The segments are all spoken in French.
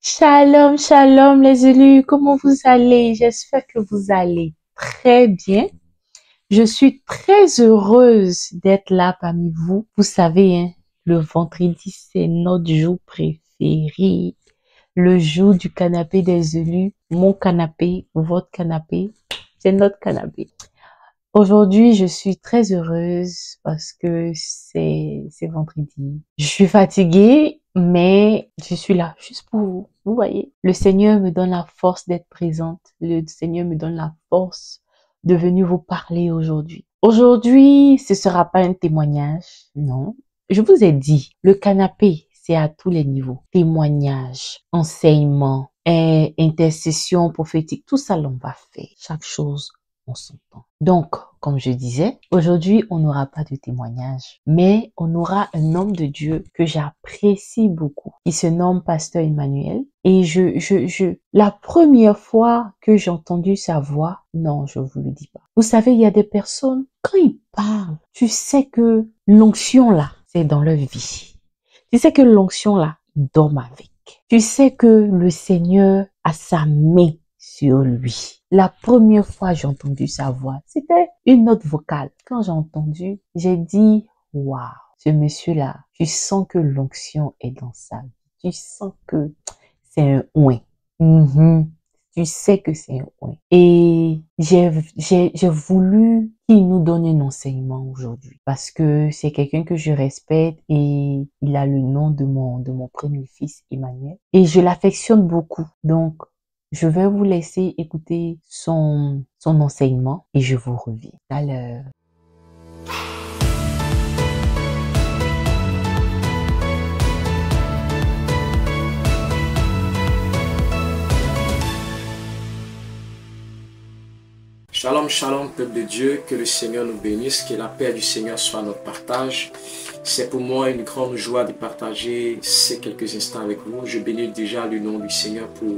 Shalom, shalom les élus, comment vous allez? J'espère que vous allez très bien. Je suis très heureuse d'être là parmi vous. Vous savez, hein, le vendredi, c'est notre jour préféré. Le jour du canapé des élus, mon canapé, votre canapé, c'est notre canapé. Aujourd'hui, je suis très heureuse parce que c'est vendredi. Je suis fatiguée, mais je suis là juste pour vous. Vous voyez, le Seigneur me donne la force d'être présente. Le Seigneur me donne la force de venir vous parler aujourd'hui. Aujourd'hui, ce sera pas un témoignage, non. Je vous ai dit, le canapé, c'est à tous les niveaux. Témoignage, enseignement, intercession prophétique, tout ça l'on va faire. Chaque chose en son temps. Donc, comme je disais, aujourd'hui, on n'aura pas de témoignage, mais on aura un homme de Dieu que j'apprécie beaucoup. Il se nomme Pasteur Emmanuel. Et la première fois que j'ai entendu sa voix, non, je vous le dis pas. Vous savez, il y a des personnes, quand ils parlent, tu sais que l'onction là, c'est dans leur vie. Tu sais que l'onction là, ils dorment avec. Tu sais que le Seigneur a sa main sur lui. La première fois j'ai entendu sa voix, c'était une note vocale. Quand j'ai entendu, j'ai dit, waouh, ce monsieur-là, tu sens que l'onction est dans sa vie. Tu sens que c'est un ouin. Tu sais que c'est un ouin. Et j'ai voulu qu'il nous donne un enseignement aujourd'hui parce que c'est quelqu'un que je respecte et il a le nom de mon premier fils, Emmanuel. Et je l'affectionne beaucoup. Donc, je vais vous laisser écouter son enseignement et je vous reviens tout à l'heure. Shalom, shalom, peuple de Dieu, que le Seigneur nous bénisse, que la paix du Seigneur soit notre partage. C'est pour moi une grande joie de partager ces quelques instants avec vous. Je bénis déjà le nom du Seigneur pour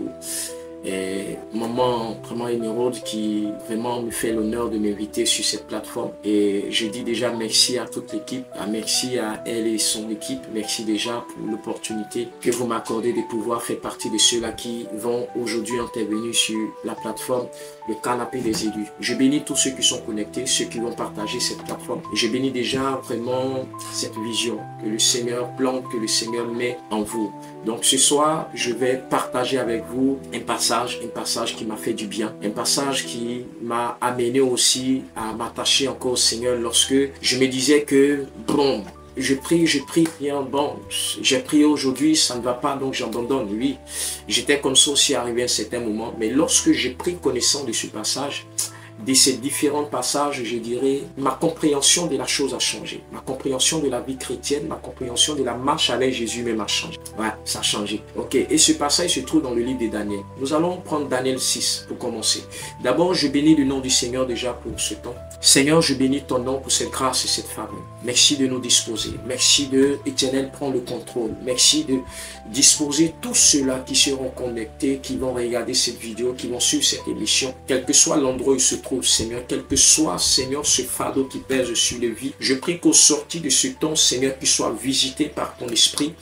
maman vraiment émeraude qui vraiment me fait l'honneur de m'inviter sur cette plateforme. Et je dis déjà merci à toute l'équipe, merci à elle et son équipe, merci déjà pour l'opportunité que vous m'accordez de pouvoir faire partie de ceux-là qui vont aujourd'hui intervenir sur la plateforme le canapé des élus. Je bénis tous ceux qui sont connectés, ceux qui vont partager cette plateforme. Et je bénis déjà vraiment cette vision que le Seigneur plante, que le Seigneur met en vous. Donc ce soir, je vais partager avec vous un passage qui m'a fait du bien, un passage qui m'a amené aussi à m'attacher encore au Seigneur lorsque je me disais que bon, je prie, bon, j'ai prié aujourd'hui, ça ne va pas, donc j'abandonne. Oui, j'étais comme ça aussi arrivé à un certain moment, mais lorsque j'ai pris connaissance de ce passage, de ces différents passages, je dirais, ma compréhension de la chose a changé. Ma compréhension de la vie chrétienne, ma compréhension de la marche avec Jésus même a changé. Ouais, ça a changé. Ok, et ce passage se trouve dans le livre de Daniel. Nous allons prendre Daniel 6 pour commencer. D'abord, je bénis le nom du Seigneur déjà pour ce temps. Seigneur, je bénis ton nom pour cette grâce et cette faveur. Merci de nous disposer. Merci de, Éternel, prendre le contrôle. Merci de disposer tous ceux-là qui seront connectés, qui vont regarder cette vidéo, qui vont suivre cette émission, quel que soit l'endroit où ils se trouvent, Seigneur, quel que soit, Seigneur, ce fardeau qui pèse sur les vies. Je prie qu'au sorti de ce temps, Seigneur, qu'il soit visité par ton esprit,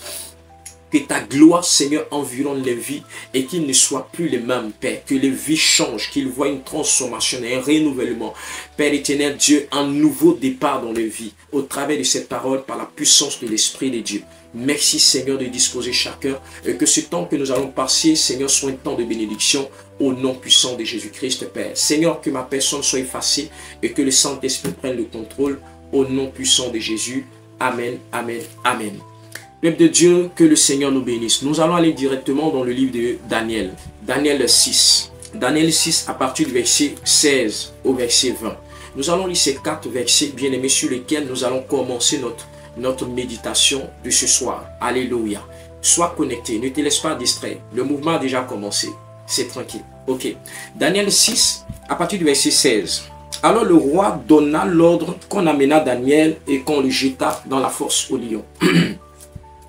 que ta gloire, Seigneur, environne les vies et qu'ils ne soient plus les mêmes, Père. Que les vies changent, qu'ils voient une transformation et un renouvellement. Père éternel, Dieu, un nouveau départ dans les vies au travers de cette parole par la puissance de l'Esprit de Dieu. Merci, Seigneur, de disposer chacun et que ce temps que nous allons passer, Seigneur, soit un temps de bénédiction au nom puissant de Jésus-Christ, Père. Seigneur, que ma personne soit effacée et que le Saint-Esprit prenne le contrôle au nom puissant de Jésus. Amen, amen, amen. Peuple de Dieu, que le Seigneur nous bénisse. Nous allons aller directement dans le livre de Daniel. Daniel 6. Daniel 6 à partir du verset 16 au verset 20. Nous allons lire ces 4 versets bien-aimés sur lesquels nous allons commencer notre méditation de ce soir. Alléluia. Sois connecté, ne te laisse pas distraire. Le mouvement a déjà commencé. C'est tranquille. Ok. Daniel 6 à partir du verset 16. Alors le roi donna l'ordre qu'on amena Daniel et qu'on le jeta dans la fosse au lion.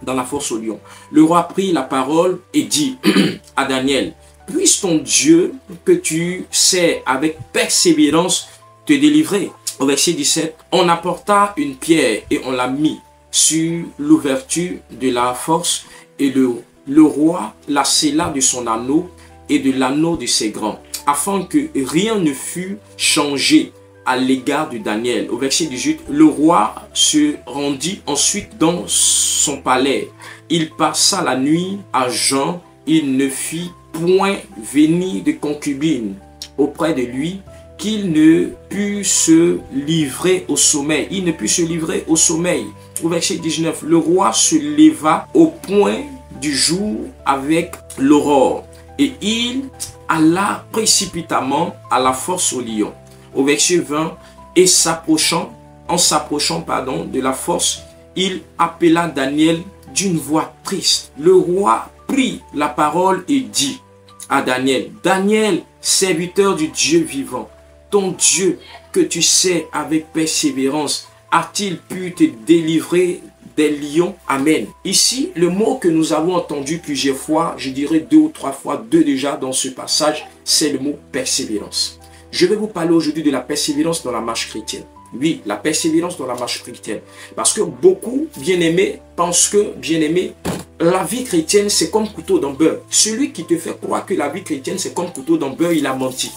Dans la fosse au lion. Le roi prit la parole et dit à Daniel, puisse ton Dieu que tu sais avec persévérance te délivrer. Au verset 17, on apporta une pierre et on l'a mis sur l'ouverture de la fosse et le le roi la scella de son anneau et de l'anneau de ses grands, afin que rien ne fût changé à l'égard de Daniel. Au verset 18, le roi se rendit ensuite dans son palais. Il passa la nuit à jeun. Il ne fit point venir de concubine auprès de lui, qu'il ne put se livrer au sommeil. Il ne put se livrer au sommeil. Au verset 19, le roi se leva au point du jour avec l'aurore, et il alla précipitamment à la fosse au lion. Au verset 20, et en s'approchant de la fosse, il appela Daniel d'une voix triste. Le roi prit la parole et dit à Daniel, Daniel, serviteur du Dieu vivant, ton Dieu que tu sais avec persévérance, a-t-il pu te délivrer des lions? Amen. Ici, le mot que nous avons entendu plusieurs fois, je dirais 2 ou 3 fois, 2 déjà dans ce passage, c'est le mot persévérance. Je vais vous parler aujourd'hui de la persévérance dans la marche chrétienne. Oui, la persévérance dans la marche chrétienne. Parce que beaucoup, bien-aimés, pensent que, bien-aimés, la vie chrétienne, c'est comme couteau dans beurre. Celui qui te fait croire que la vie chrétienne, c'est comme couteau dans beurre, il a menti.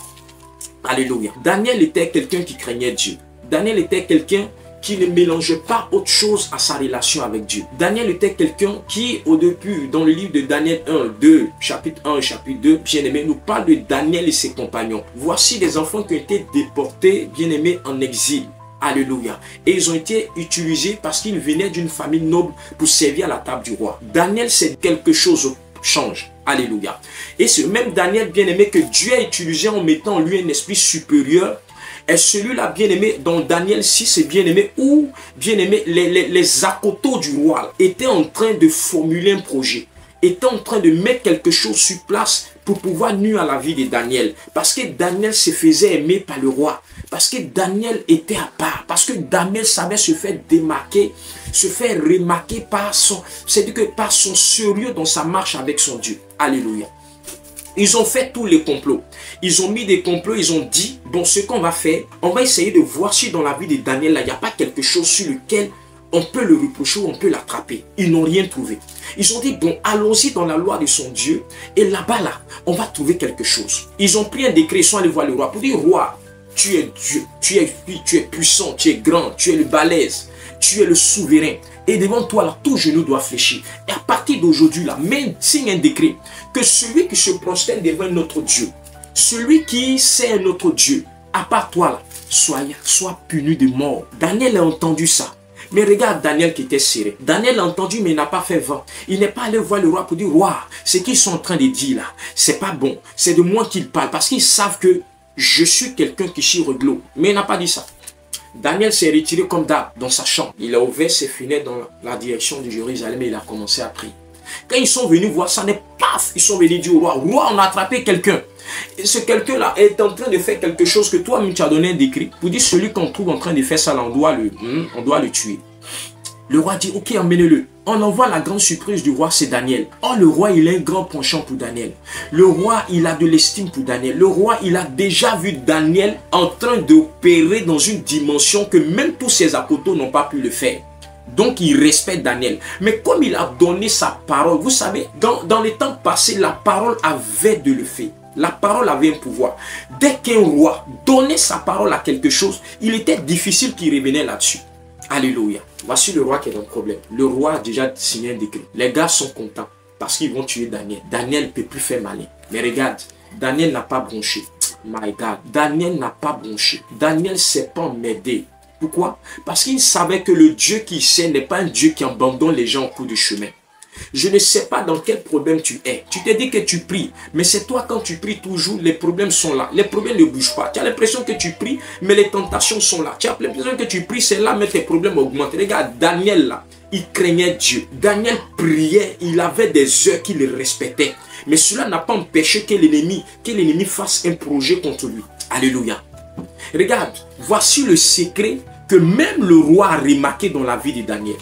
Alléluia. Daniel était quelqu'un qui craignait Dieu. Daniel était quelqu'un qui ne mélangeait pas autre chose à sa relation avec Dieu. Daniel était quelqu'un qui, au début, dans le livre de Daniel 1, 2, chapitre 1 et chapitre 2, bien-aimé, nous parle de Daniel et ses compagnons. Voici des enfants qui ont été déportés, bien-aimés, en exil. Alléluia. Et ils ont été utilisés parce qu'ils venaient d'une famille noble pour servir à la table du roi. Daniel, c'est quelque chose change. Alléluia. Et ce même Daniel, bien-aimé, que Dieu a utilisé en mettant en lui un esprit supérieur, est celui-là, bien-aimé, dans Daniel 6, bien-aimé, où, bien-aimé, les akotos du roi étaient en train de formuler un projet, étaient en train de mettre quelque chose sur place pour pouvoir nuire à la vie de Daniel. Parce que Daniel se faisait aimer par le roi. Parce que Daniel était à part. Parce que Daniel savait se faire démarquer, se faire remarquer par son sérieux dans sa marche avec son Dieu. Alléluia. Ils ont fait tous les complots. Ils ont mis des complots, ils ont dit, bon, ce qu'on va faire, on va essayer de voir si dans la vie de Daniel, là, il n'y a pas quelque chose sur lequel on peut le reprocher ou on peut l'attraper. Ils n'ont rien trouvé. Ils ont dit, bon, allons-y dans la loi de son Dieu, et là-bas, là, on va trouver quelque chose. Ils ont pris un décret, ils sont allés voir le roi pour dire, roi, tu es Dieu, tu es puissant, tu es grand, tu es le balèze, tu es le souverain. Et devant toi, là, tout genou doit fléchir. Et à partir d'aujourd'hui, là, même signe un décret que celui qui se prosterne devant notre Dieu, celui qui sait un autre Dieu, à part toi, là, soit puni de mort. Daniel a entendu ça. Mais regarde Daniel qui était serré. Daniel a entendu, mais il n'a pas fait vent. Il n'est pas allé voir le roi pour dire, roi, ce qu'ils sont en train de dire là, c'est pas bon. C'est de moi qu'ils parlent. Parce qu'ils savent que je suis quelqu'un qui chie reglo. Mais il n'a pas dit ça. Daniel s'est retiré comme d'hab dans sa chambre. Il a ouvert ses fenêtres dans la direction de Jérusalem et il a commencé à prier. Quand ils sont venus voir ça, paf, ils sont venus dire au roi, roi, on a attrapé quelqu'un. Et ce quelqu'un-là est en train de faire quelque chose que toi-même tu as donné un décret. Pour dire celui qu'on trouve en train de faire ça, là, on doit le tuer. Le roi dit, ok, emmenez-le. On envoie la grande surprise du roi, c'est Daniel. Oh, le roi, il a un grand penchant pour Daniel. Le roi, il a de l'estime pour Daniel. Le roi, il a déjà vu Daniel en train d'opérer dans une dimension que même tous ses apotos n'ont pas pu le faire. Donc, il respecte Daniel. Mais comme il a donné sa parole, vous savez, dans les temps passés, la parole avait de l'effet. La parole avait un pouvoir. Dès qu'un roi donnait sa parole à quelque chose, il était difficile qu'il revenait là-dessus. Alléluia. Voici le roi qui est dans le problème. Le roi a déjà signé un décret. Les gars sont contents parce qu'ils vont tuer Daniel. Daniel ne peut plus faire malin. Mais regarde, Daniel n'a pas bronché. My God. Daniel n'a pas bronché. Daniel ne s'est pas emmerdé. Pourquoi? Parce qu'il savait que le Dieu qui sait n'est pas un Dieu qui abandonne les gens au cours du chemin. Je ne sais pas dans quel problème tu es. Tu te dis que tu pries, mais c'est toi quand tu pries toujours, les problèmes sont là. Les problèmes ne bougent pas. Tu as l'impression que tu pries, mais les tentations sont là. Tu as l'impression que tu pries, c'est là, mais tes problèmes augmentent. Regarde, Daniel là, il craignait Dieu. Daniel priait, il avait des heures qu'il respectait. Mais cela n'a pas empêché que l'ennemi fasse un projet contre lui. Alléluia. Regarde, voici le secret que même le roi a remarqué dans la vie de Daniel.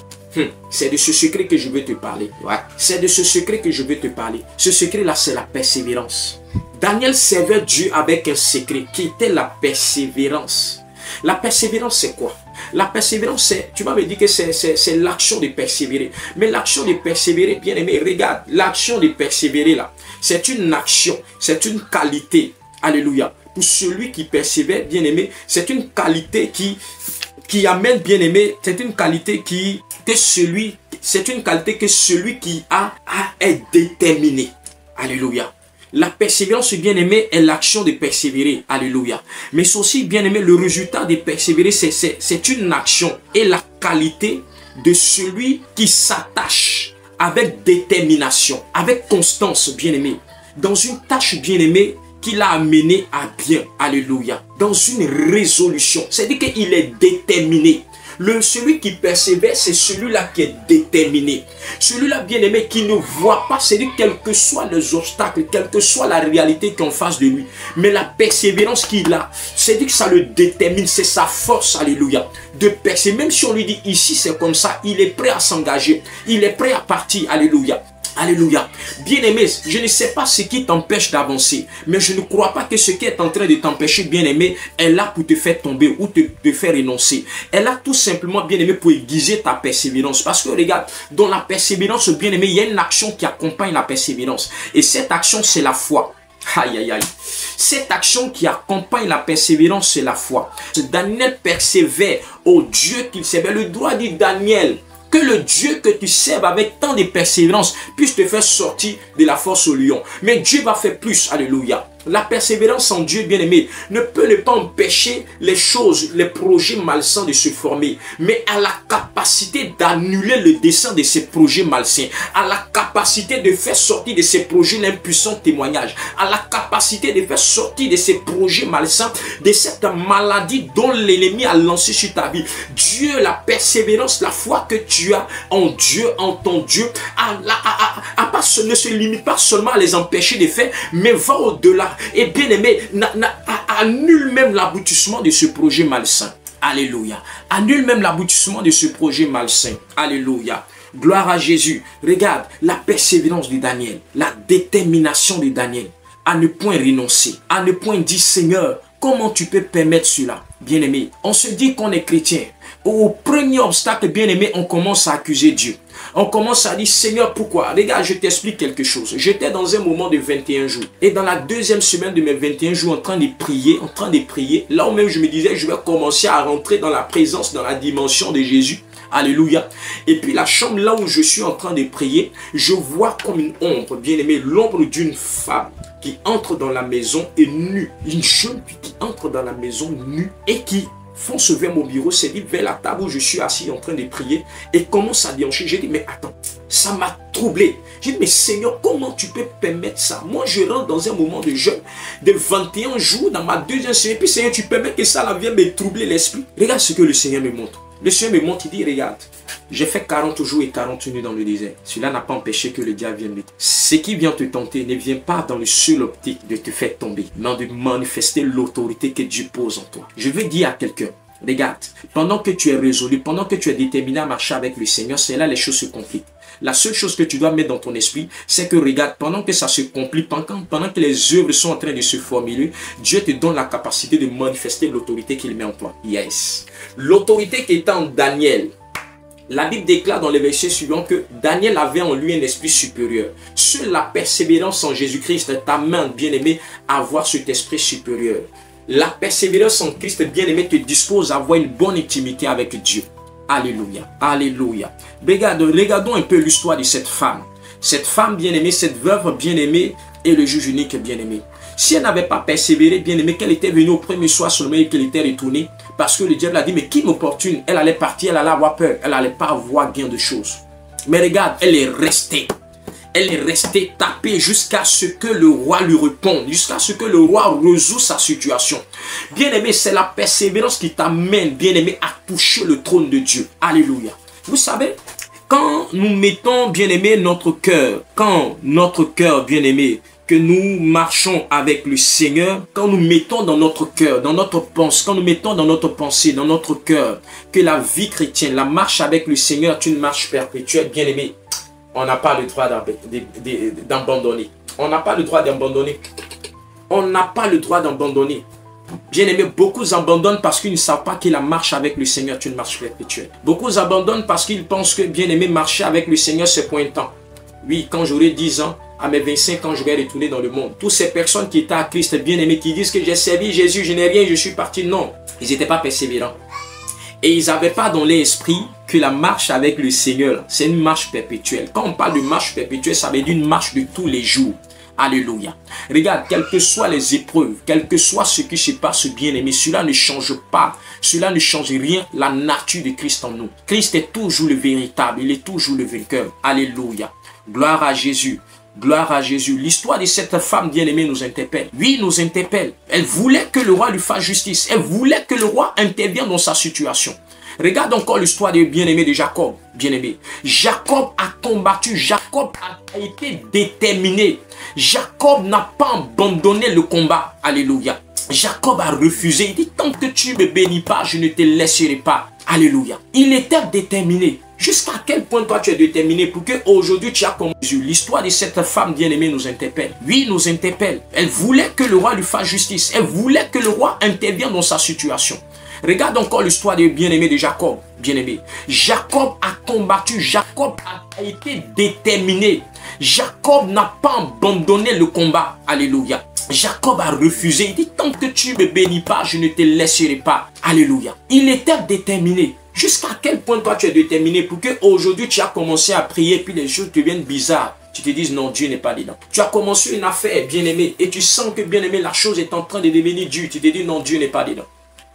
C'est de ce secret que je veux te parler. Ouais. C'est de ce secret que je veux te parler. Ce secret-là, c'est la persévérance. Daniel servait Dieu avec un secret qui était la persévérance. La persévérance, c'est quoi? La persévérance, c'est, tu vas me dire que c'est l'action de persévérer. Mais l'action de persévérer, bien aimé, regarde, l'action de persévérer là, c'est une action, c'est une qualité. Alléluia. Pour celui qui persévère, bien aimé, c'est une qualité qui amène, bien aimé, c'est une qualité que celui qui est déterminé. Alléluia. La persévérance, bien aimé, est l'action de persévérer. Alléluia. Mais c'est aussi, bien aimé, le résultat de persévérer, c'est une action et la qualité de celui qui s'attache avec détermination, avec constance, bien aimé, dans une tâche, bien aimé, qu'il a amené à bien. Alléluia. Dans une résolution. C'est-à-dire qu'il est déterminé. Celui qui persévère, c'est celui-là qui est déterminé. Celui-là, bien aimé, qui ne voit pas, c'est-à-dire quels que soient les obstacles, quelle que soit la réalité qui est en face de lui. Mais la persévérance qu'il a, c'est-à-dire que ça le détermine, c'est sa force, alléluia, de persévérer. Même si on lui dit ici c'est comme ça, il est prêt à s'engager, il est prêt à partir, alléluia. Alléluia. Bien-aimé, je ne sais pas ce qui t'empêche d'avancer, mais je ne crois pas que ce qui est en train de t'empêcher, bien-aimé, est là pour te faire tomber ou te faire renoncer. Elle a tout simplement, bien-aimé, pour aiguiser ta persévérance. Parce que regarde, dans la persévérance, bien-aimé, il y a une action qui accompagne la persévérance. Et cette action, c'est la foi. Aïe, aïe, aïe. Cette action qui accompagne la persévérance, c'est la foi. Daniel persévère au Dieu qu'il servait. Le droit dit Daniel, que le Dieu que tu serves avec tant de persévérance puisse te faire sortir de la force au lion. Mais Dieu va faire plus. Alléluia. La persévérance en Dieu, bien-aimé, ne peut ne pas empêcher les choses, les projets malsains de se former, mais à la capacité d'annuler le dessein de ces projets malsains, à la capacité de faire sortir de ces projets l'impuissant témoignage, à la capacité de faire sortir de ces projets malsains, de cette maladie dont l'ennemi a lancé sur ta vie. Dieu, la persévérance, la foi que tu as en Dieu, en ton Dieu, ne se limite pas seulement à les empêcher de faire, mais va au-delà. Et bien aimé, annule même l'aboutissement de ce projet malsain. Alléluia. Annule même l'aboutissement de ce projet malsain. Alléluia. Gloire à Jésus. Regarde la persévérance de Daniel, la détermination de Daniel à ne point renoncer, à ne point dire Seigneur, comment tu peux permettre cela? Bien aimé, on se dit qu'on est chrétien. Au premier obstacle, bien aimé, on commence à accuser Dieu. On commence à dire, Seigneur, pourquoi? Regarde, je t'explique quelque chose. J'étais dans un moment de 21 jours. Et dans la deuxième semaine de mes 21 jours, en train de prier, là où même je me disais, je vais commencer à rentrer dans la présence, dans la dimension de Jésus. Alléluia. Et puis la chambre là où je suis en train de prier, je vois comme une ombre, bien aimé, l'ombre d'une femme qui entre dans la maison et nue. Une jeune fille qui entre dans la maison nue et qui fonce vers mon bureau, c'est dit vers la table où je suis assis en train de prier et commence à déhancher. J'ai dit, mais attends, ça m'a troublé. J'ai dit, mais Seigneur, comment tu peux permettre ça? Moi, je rentre dans un moment de jeûne de 21 jours dans ma deuxième semaine. Et puis, Seigneur, tu permets que ça vienne me troubler l'esprit. Regarde ce que le Seigneur me montre. Le Seigneur me montre, il dit, regarde, j'ai fait 40 jours et 40 nuits dans le désert. Cela n'a pas empêché que le diable vienne me tenter. Ce qui vient te tenter ne vient pas dans le seul optique de te faire tomber, mais de manifester l'autorité que Dieu pose en toi. Je veux dire à quelqu'un, regarde, pendant que tu es résolu, pendant que tu es déterminé à marcher avec le Seigneur, c'est là les choses se compliquent. La seule chose que tu dois mettre dans ton esprit, c'est que regarde, pendant que ça se complique, pendant que les œuvres sont en train de se formuler, Dieu te donne la capacité de manifester l'autorité qu'il met en toi. Yes. L'autorité qui est en Daniel. La Bible déclare dans les versets suivants que Daniel avait en lui un esprit supérieur. Seule la persévérance en Jésus-Christ t'amène, bien-aimé, à avoir cet esprit supérieur. La persévérance en Christ, bien-aimé, te dispose à avoir une bonne intimité avec Dieu. Alléluia. Alléluia. Regardons un peu l'histoire de cette femme. Cette femme bien-aimée, cette veuve bien-aimée et le juge unique bien-aimé. Si elle n'avait pas persévéré, bien-aimé, qu'elle était venue au premier soir seulement et qu'elle était retournée, parce que le diable a dit, mais qui m'opportune? Elle allait partir, elle allait avoir peur, elle n'allait pas avoir gain de choses. Mais regarde, elle est restée. Elle est restée tapée jusqu'à ce que le roi lui réponde, jusqu'à ce que le roi résout sa situation. Bien-aimé, c'est la persévérance qui t'amène, bien-aimé, à toucher le trône de Dieu. Alléluia. Vous savez, quand nous mettons, bien-aimé, notre cœur, bien-aimé, que nous marchons avec le Seigneur, quand nous mettons dans notre cœur, dans notre pensée, quand nous mettons dans notre pensée, dans notre cœur, que la vie chrétienne, la marche avec le Seigneur est une marche perpétuelle, bien-aimé, on n'a pas le droit d'abandonner. On n'a pas le droit d'abandonner. On n'a pas le droit d'abandonner. Bien-aimé, beaucoup abandonnent parce qu'ils ne savent pas que la marche avec le Seigneur est une marche perpétuelle. Beaucoup abandonnent parce qu'ils pensent que, bien-aimé, marcher avec le Seigneur, c'est pour un temps. Oui, quand j'aurai 10 ans, à mes 25 ans, je vais retourner dans le monde. Toutes ces personnes qui étaient à Christ, bien-aimés, qui disent que j'ai servi Jésus, je n'ai rien, je suis parti. Non, ils n'étaient pas persévérants. Et ils n'avaient pas dans l'esprit que la marche avec le Seigneur, c'est une marche perpétuelle. Quand on parle de marche perpétuelle, ça veut dire une marche de tous les jours. Alléluia. Regarde, quelles que soient les épreuves, quel que soit ce qui se passe, bien-aimé, cela ne change pas, cela ne change rien la nature de Christ en nous. Christ est toujours le véritable, il est toujours le vainqueur. Alléluia. Gloire à Jésus. Gloire à Jésus. L'histoire de cette femme bien-aimée nous interpelle. Oui, nous interpelle. Elle voulait que le roi lui fasse justice. Elle voulait que le roi intervienne dans sa situation. Regarde encore l'histoire de bien-aimé de Jacob. Bien-aimé. Jacob a combattu. Jacob a été déterminé. Jacob n'a pas abandonné le combat. Alléluia. Jacob a refusé. Il dit, tant que tu ne me bénis pas, je ne te laisserai pas. Alléluia. Il était déterminé. Jusqu'à quel point toi tu es déterminé pour que aujourd'hui tu as comme Jésus. L'histoire de cette femme bien-aimée nous interpelle. Oui, nous interpelle. Elle voulait que le roi lui fasse justice. Elle voulait que le roi intervienne dans sa situation. Regarde encore l'histoire de bien-aimé de Jacob. Bien-aimé. Jacob a combattu. Jacob a été déterminé. Jacob n'a pas abandonné le combat. Alléluia. Jacob a refusé. Il dit, tant que tu ne me bénis pas, je ne te laisserai pas. Alléluia. Il était déterminé. Jusqu'à quel point toi tu es déterminé pour que aujourd'hui tu as commencé à prier puis les choses deviennent bizarres. Tu te dises non, Dieu n'est pas dedans. Tu as commencé une affaire, bien-aimé, et tu sens que, bien-aimé, la chose est en train de devenir dure. Tu te dis non, Dieu n'est pas dedans.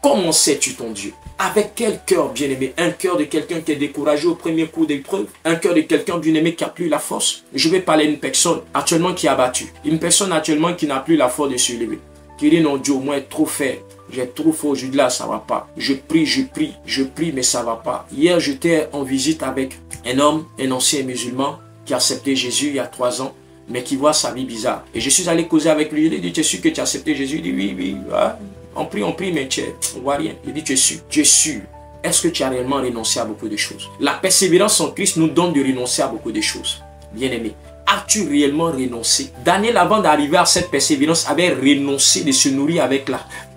Comment sais-tu ton Dieu? Avec quel cœur, bien-aimé? Un cœur de quelqu'un qui est découragé au premier coup d'épreuve? Un cœur de quelqu'un, bien-aimé, qui n'a plus la force? Je vais parler d'une personne actuellement qui est abattue. Une personne actuellement qui n'a plus la force de se lever. Qui dit non, Dieu, moi, est trop faible. J'ai trop fort aujourd'hui, là, ça va pas. Je prie, mais ça va pas. Hier, j'étais en visite avec un homme, un ancien musulman, qui a accepté Jésus il y a 3 ans, mais qui voit sa vie bizarre. Et je suis allé causer avec lui. Il a dit, tu es sûr que tu as accepté Jésus? Il dit, oui. Ah, on prie, mais on voit rien. Il dit, tu es sûr. Est-ce que tu as réellement renoncé à beaucoup de choses? La persévérance en Christ nous donne de renoncer à beaucoup de choses. Bien-aimé. As-tu réellement renoncé? Daniel, avant d'arriver à cette persévérance, avait renoncé de se nourrir avec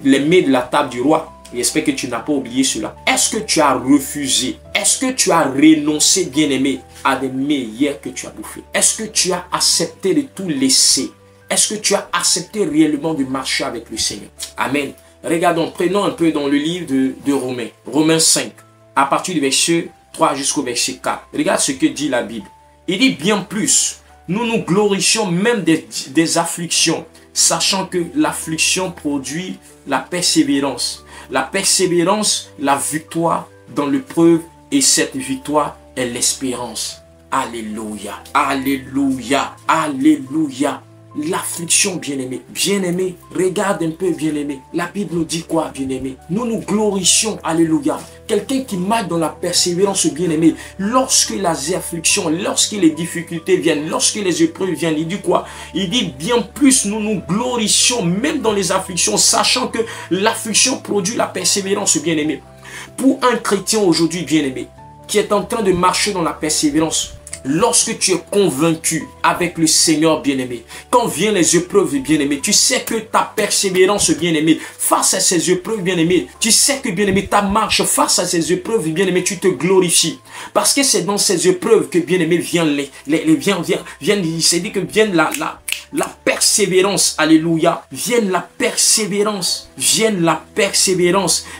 les mets de la table du roi. J'espère que tu n'as pas oublié cela. Est-ce que tu as refusé? Est-ce que tu as renoncé, bien-aimé, à des mets hier que tu as bouffé? Est-ce que tu as accepté de tout laisser? Est-ce que tu as accepté réellement de marcher avec le Seigneur? Amen. Regardons, prenons un peu dans le livre de Romains. Romains 5, à partir du verset 3 jusqu'au verset 4. Regarde ce que dit la Bible. Il dit bien plus. Nous nous glorifions même des afflictions, sachant que l'affliction produit la persévérance. La persévérance, la victoire dans l'épreuve, et cette victoire est l'espérance. Alléluia, alléluia, alléluia. L'affliction, bien-aimé. Bien-aimé, regarde un peu, bien-aimé. La Bible nous dit quoi, bien-aimé? Nous nous glorifions, alléluia. Quelqu'un qui marche dans la persévérance, bien-aimé, lorsque les afflictions, lorsque les difficultés viennent, lorsque les épreuves viennent, il dit quoi? Il dit bien plus, nous nous glorifions même dans les afflictions, sachant que l'affliction produit la persévérance, bien-aimé. Pour un chrétien aujourd'hui, bien-aimé, qui est en train de marcher dans la persévérance, lorsque tu es convaincu avec le Seigneur, bien-aimé, quand viennent les épreuves, bien-aimé, tu sais que ta persévérance, bien-aimé, face à ces épreuves, bien-aimé, tu sais que, bien-aimé, ta marche face à ces épreuves, bien-aimé, tu te glorifies. Parce que c'est dans ces épreuves que, bien-aimé, viennent il s'est dit que vienne la persévérance, alléluia, vienne la persévérance,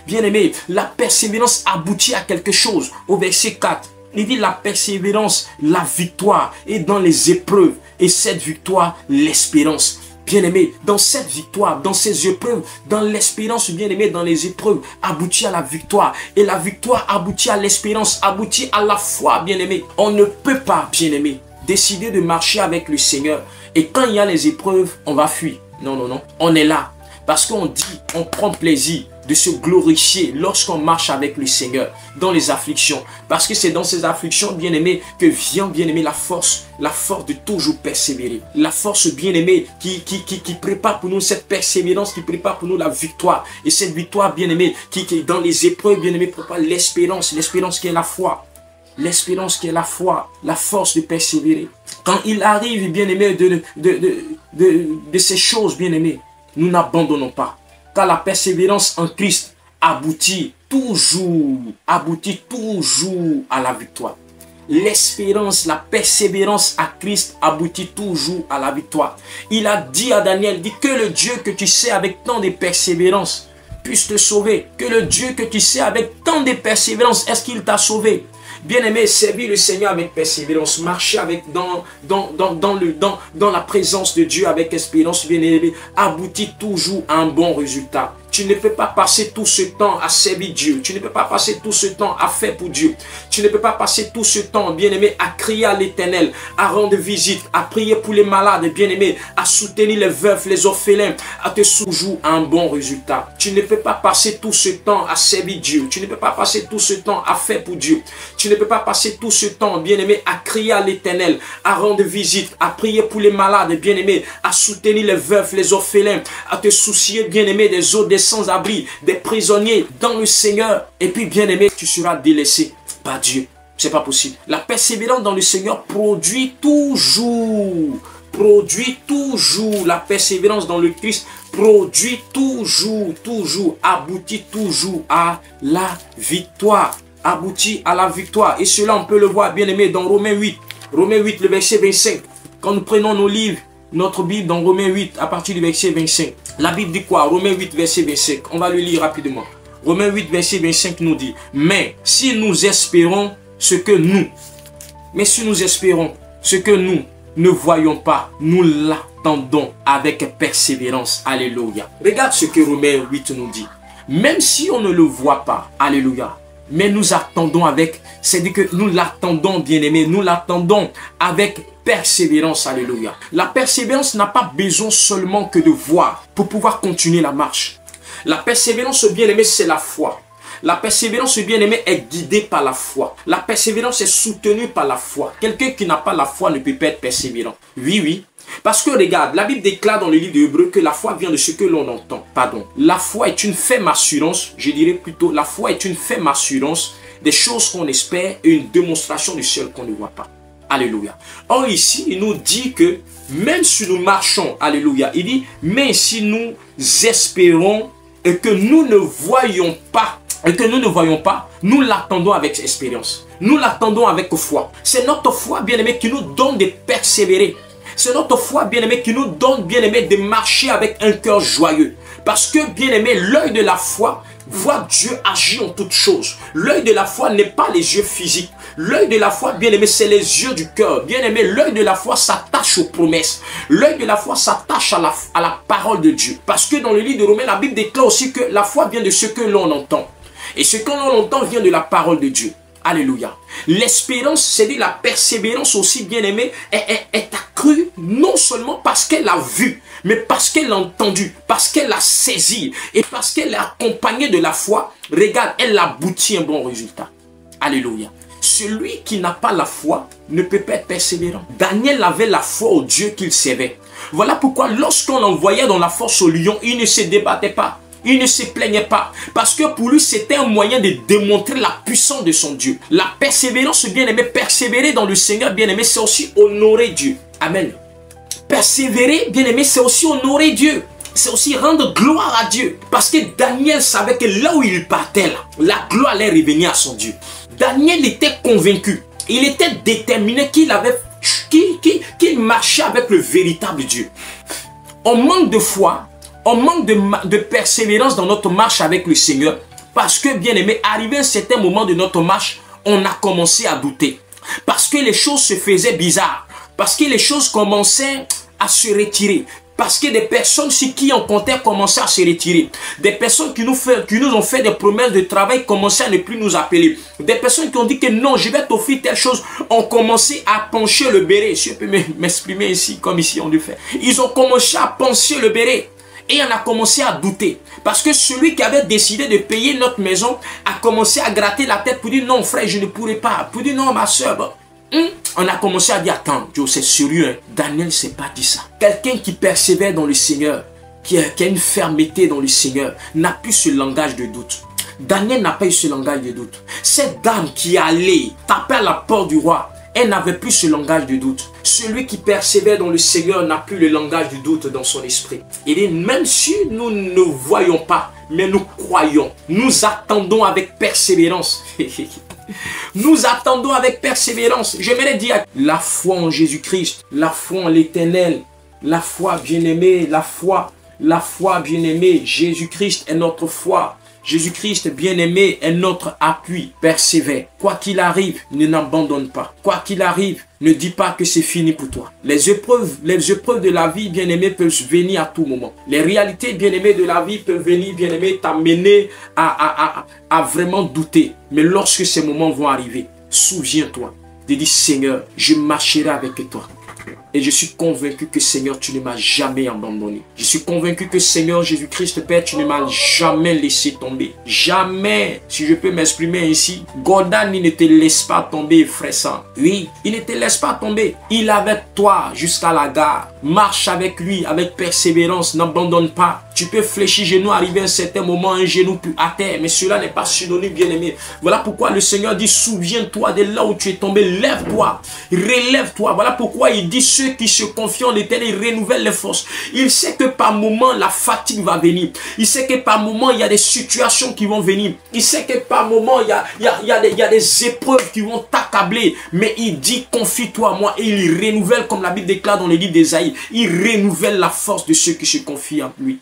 bien-aimé, la persévérance aboutit à quelque chose. Au verset 4, il dit la persévérance, la victoire, et dans les épreuves, et cette victoire, l'espérance. Bien-aimé, dans cette victoire, dans ces épreuves, dans l'espérance, bien-aimé, dans les épreuves, aboutit à la victoire. Et la victoire aboutit à l'espérance, aboutit à la foi, bien-aimé. On ne peut pas, bien-aimé, décider de marcher avec le Seigneur. Et quand il y a les épreuves, on va fuir. Non, non, non. On est là. Parce qu'on dit, on prend plaisir de se glorifier lorsqu'on marche avec le Seigneur dans les afflictions. Parce que c'est dans ces afflictions, bien-aimé, que vient, bien-aimé, la force de toujours persévérer. La force, bien-aimé, qui prépare pour nous cette persévérance, qui prépare pour nous la victoire. Et cette victoire, bien-aimé, qui dans les épreuves, bien-aimé, prépare l'espérance qui est la foi. L'espérance qui est la foi, la force de persévérer. Quand il arrive, bien-aimé, de ces choses, bien-aimé, nous n'abandonnons pas. car la persévérance en Christ aboutit toujours à la victoire. L'espérance, la persévérance à Christ aboutit toujours à la victoire. Il a dit à Daniel, dit que le Dieu que tu sais avec tant de persévérance puisse te sauver. Que le Dieu que tu sais avec tant de persévérance, est-ce qu'il t'a sauvé? Bien-aimé, servir le Seigneur avec persévérance, marcher avec dans la présence de Dieu avec espérance, bien-aimé, aboutit toujours à un bon résultat. Tu ne peux pas passer tout ce temps à servir Dieu. Tu ne peux pas passer tout ce temps à faire pour Dieu. Tu ne peux pas passer tout ce temps, bien-aimé, à crier à l'Éternel, à rendre visite, à prier pour les malades, bien-aimé, à soutenir les veufs, les orphelins, à te toujours à un bon résultat. Tu ne peux pas passer tout ce temps à servir Dieu. Tu ne peux pas passer tout ce temps à faire pour Dieu. Tu ne peux pas passer tout ce temps, bien-aimé, à crier à l'Éternel, à rendre visite, à prier pour les malades, bien-aimé, à soutenir les veufs, les orphelins, à te soucier, bien-aimé, des autres, des sans-abri, des prisonniers dans le Seigneur. Et puis, bien-aimé, tu seras délaissé par Dieu. C'est pas possible. La persévérance dans le Seigneur produit toujours. La persévérance dans le Christ produit toujours, aboutit toujours à la victoire. Aboutit à la victoire. Et cela, on peut le voir, bien-aimé, dans Romains 8. Romains 8, le verset 25. Quand nous prenons nos livres, notre Bible dans Romains 8, à partir du verset 25. La Bible dit quoi? Romains 8, verset 25. On va le lire rapidement. Romains 8, verset 25 nous dit, mais si nous espérons ce que nous ne voyons pas, nous l'attendons avec persévérance. Alléluia. Regarde ce que Romains 8 nous dit. Même si on ne le voit pas, alléluia, mais nous attendons avec, c'est-à-dire que nous l'attendons, bien-aimé, nous l'attendons avec persévérance, alléluia. La persévérance n'a pas besoin seulement que de voir pour pouvoir continuer la marche. La persévérance, bien-aimé, c'est la foi. La persévérance, bien-aimé, est guidée par la foi. La persévérance est soutenue par la foi. Quelqu'un qui n'a pas la foi ne peut pas être persévérant. Oui. Parce que regarde, la Bible déclare dans le livre d'Hébreux que la foi vient de ce que l'on entend. Pardon. La foi est une ferme assurance, je dirais plutôt, la foi est une ferme assurance des choses qu'on espère et une démonstration de celles qu'on ne voit pas. Alléluia. Or ici, il nous dit que même si nous marchons, alléluia, il dit, mais si nous espérons et que nous ne voyons pas, nous l'attendons avec espérance. Nous l'attendons avec foi. C'est notre foi, bien-aimé, qui nous donne de persévérer. C'est notre foi, bien-aimé, qui nous donne, bien-aimé, de marcher avec un cœur joyeux. Parce que, bien-aimé, l'œil de la foi voit Dieu agir en toutes choses. L'œil de la foi n'est pas les yeux physiques. L'œil de la foi, bien-aimé, c'est les yeux du cœur. Bien-aimé, l'œil de la foi s'attache aux promesses. L'œil de la foi s'attache à la parole de Dieu. Parce que dans le livre de Romains, la Bible déclare aussi que la foi vient de ce que l'on entend. Et ce que l'on entend vient de la parole de Dieu. Alléluia. L'espérance, c'est-à-dire la persévérance aussi, bien-aimée, est accrue non seulement parce qu'elle a vu, mais parce qu'elle a entendu, parce qu'elle a saisi et parce qu'elle est accompagnée de la foi. Regarde, elle aboutit à un bon résultat. Alléluia. Celui qui n'a pas la foi ne peut pas être persévérant. Daniel avait la foi au Dieu qu'il servait. Voilà pourquoi lorsqu'on l'envoyait dans la force au lion, il ne se débattait pas. Il ne se plaignait pas. Parce que pour lui, c'était un moyen de démontrer la puissance de son Dieu. La persévérance, bien-aimé, persévérer dans le Seigneur, bien-aimé, c'est aussi honorer Dieu. Amen. Persévérer, bien-aimé, c'est aussi honorer Dieu. C'est aussi rendre gloire à Dieu. Parce que Daniel savait que là où il partait, là, la gloire allait revenir à son Dieu. Daniel était convaincu. Il était déterminé qu'il marchait avec le véritable Dieu. On manque de foi. On manque de persévérance dans notre marche avec le Seigneur parce que, bien aimé, arrivé à un certain moment de notre marche, on a commencé à douter. Parce que les choses se faisaient bizarres. Parce que les choses commençaient à se retirer. Parce que des personnes sur qui on comptait commençaient à se retirer. Des personnes qui nous ont fait des promesses de travail commençaient à ne plus nous appeler. Des personnes qui ont dit que non, je vais t'offrir telle chose, ont commencé à pencher le béret. Si je peux m'exprimer ici, comme ici on le fait. Ils ont commencé à pencher le béret. Et on a commencé à douter. Parce que celui qui avait décidé de payer notre maison a commencé à gratter la tête pour dire non frère, je ne pourrai pas. Pour dire non ma soeur. On a commencé à dire attends, Joe, c'est sérieux. Hein? Daniel ne s'est pas dit ça. Quelqu'un qui persévère dans le Seigneur, qui a une fermeté dans le Seigneur, n'a plus ce langage de doute. Daniel n'a pas eu ce langage de doute. Cette dame qui allait taper à la porte du roi elle n'avait plus ce langage de doute. Celui qui persévère dans le Seigneur n'a plus le langage du doute dans son esprit. Il dit, même si nous ne voyons pas, mais nous croyons, nous attendons avec persévérance. Nous attendons avec persévérance. J'aimerais dire la foi en Jésus-Christ, la foi en l'Éternel, la foi bien-aimée, la foi bien-aimée. Jésus-Christ est notre foi. Jésus-Christ bien-aimé est notre appui. Persévère. Quoi qu'il arrive, ne n'abandonne pas. Quoi qu'il arrive, ne dis pas que c'est fini pour toi. Les épreuves de la vie, bien-aimé, peuvent venir à tout moment. Les réalités, bien-aimées, de la vie peuvent venir, bien-aimé, t'amener à vraiment douter. Mais lorsque ces moments vont arriver, souviens-toi de dire, Seigneur, je marcherai avec toi. Et je suis convaincu que Seigneur, tu ne m'as jamais abandonné. Je suis convaincu que Seigneur Jésus-Christ, Père, tu ne m'as jamais laissé tomber. Jamais, si je peux m'exprimer ainsi, Gordon, il ne te laisse pas tomber, frère sang. Oui, il ne te laisse pas tomber. Il est avec toi jusqu'à la gare. Marche avec lui, avec persévérance, n'abandonne pas. Tu peux fléchir genou, arriver à un certain moment, un genou plus à terre, mais cela n'est pas synonyme, bien-aimé. Voilà pourquoi le Seigneur dit, souviens-toi de là où tu es tombé, lève-toi, relève-toi. Voilà pourquoi il dit, ceux qui se confient en l'Éternel, ils renouvellent les forces. Il sait que par moment, la fatigue va venir. Il sait que par moment, il y a des situations qui vont venir. Il sait que par moment, il y a des épreuves qui vont t'accabler. Mais il dit, confie-toi à moi. Et il renouvelle, comme la Bible déclare dans le livre d'Ésaïe, il renouvelle la force de ceux qui se confient en lui.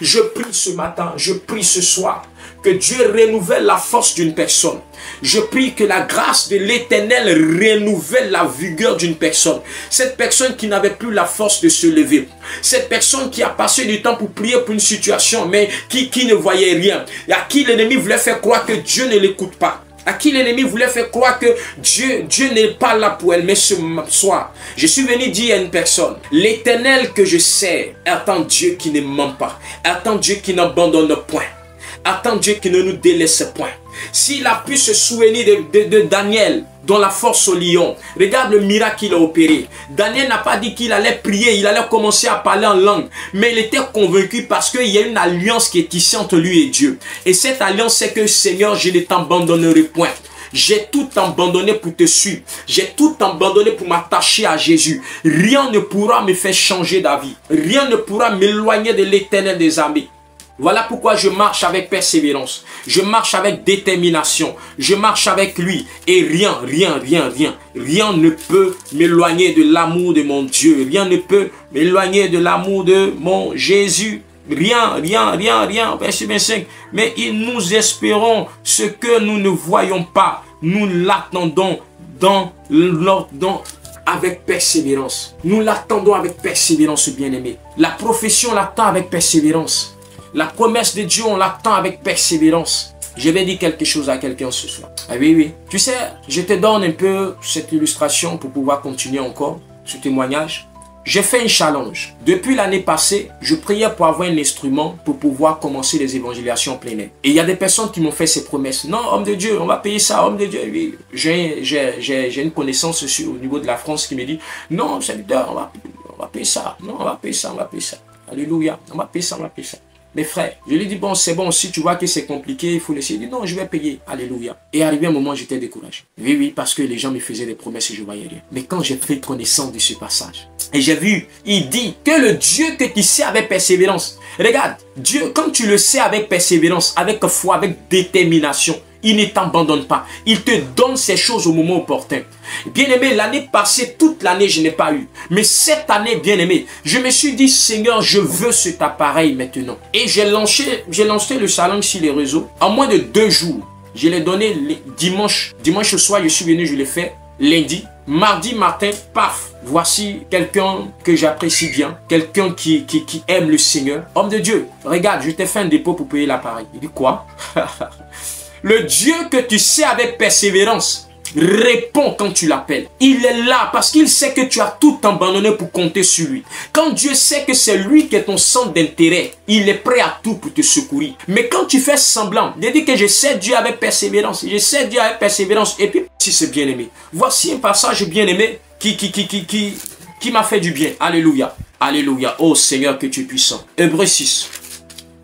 Je prie ce matin, je prie ce soir, que Dieu renouvelle la force d'une personne. Je prie que la grâce de l'Éternel renouvelle la vigueur d'une personne. Cette personne qui n'avait plus la force de se lever. Cette personne qui a passé du temps pour prier pour une situation, mais qui ne voyait rien. Et à qui l'ennemi voulait faire croire que Dieu ne l'écoute pas. À qui l'ennemi voulait faire croire que Dieu n'est pas là pour elle. Mais ce soir, je suis venu dire à une personne, l'Éternel que je sais est un Dieu qui ne ment pas, est un Dieu qui n'abandonne point, est un Dieu qui ne nous délaisse point. S'il a pu se souvenir de Daniel, dans la force au lion, regarde le miracle qu'il a opéré. Daniel n'a pas dit qu'il allait prier, il allait commencer à parler en langue, mais il était convaincu parce qu'il y a une alliance qui est tissée entre lui et Dieu. Et cette alliance, c'est que Seigneur, je ne t'abandonnerai point. J'ai tout abandonné pour te suivre. J'ai tout abandonné pour m'attacher à Jésus. Rien ne pourra me faire changer d'avis. Rien ne pourra m'éloigner de l'Éternel des armées. Voilà pourquoi je marche avec persévérance. Je marche avec détermination. Je marche avec lui. Et rien ne peut m'éloigner de l'amour de mon Dieu. Rien ne peut m'éloigner de l'amour de mon Jésus. Rien. Verset 25. Mais nous espérons ce que nous ne voyons pas. Nous l'attendons avec persévérance. Nous l'attendons avec persévérance, bien-aimé. La profession l'attend avec persévérance. La promesse de Dieu, on l'attend avec persévérance. Je vais dire quelque chose à quelqu'un ce soir. Ah oui. Tu sais, je te donne un peu cette illustration pour pouvoir continuer encore ce témoignage. J'ai fait un challenge. Depuis l'année passée, je priais pour avoir un instrument pour pouvoir commencer les évangélisations en plein air. Et il y a des personnes qui m'ont fait ces promesses. Non, homme de Dieu, on va payer ça, homme de Dieu. Oui. J'ai une connaissance au niveau de la France qui me dit, non, serviteur, on va payer ça. Non, on va payer ça. Alléluia, on va payer ça. Mais frère, je lui dis, bon, c'est bon, si tu vois que c'est compliqué, il faut laisser. Il dit, non, je vais payer. Alléluia. Et arrivé un moment, j'étais découragé. Oui, parce que les gens me faisaient des promesses et je voyais rien. Mais quand j'ai pris connaissance de ce passage, et j'ai vu, il dit que le Dieu que tu sais avec persévérance. Regarde, Dieu, quand tu le sais avec persévérance, avec foi, avec détermination, il ne t'abandonne pas. Il te donne ces choses au moment opportun. Bien-aimé, l'année passée, toute l'année, je n'ai pas eu. Mais cette année, bien-aimé, je me suis dit, Seigneur, je veux cet appareil maintenant. Et j'ai lancé le challenge sur les réseaux. En moins de 2 jours, je l'ai donné dimanche. Dimanche soir, je suis venu, je l'ai fait. Lundi, mardi matin, paf, voici quelqu'un que j'apprécie bien, quelqu'un qui aime le Seigneur. Homme de Dieu, regarde, je t'ai fait un dépôt pour payer l'appareil. Il dit quoi? Le Dieu que tu sais avec persévérance répond quand tu l'appelles. Il est là parce qu'il sait que tu as tout abandonné pour compter sur lui. Quand Dieu sait que c'est lui qui est ton centre d'intérêt, il est prêt à tout pour te secourir. Mais quand tu fais semblant de dire que je sais Dieu avec persévérance, et puis si c'est bien aimé. Voici un passage bien aimé qui m'a fait du bien. Alléluia. Alléluia. Oh Seigneur, que tu es puissant. Hébreux 6.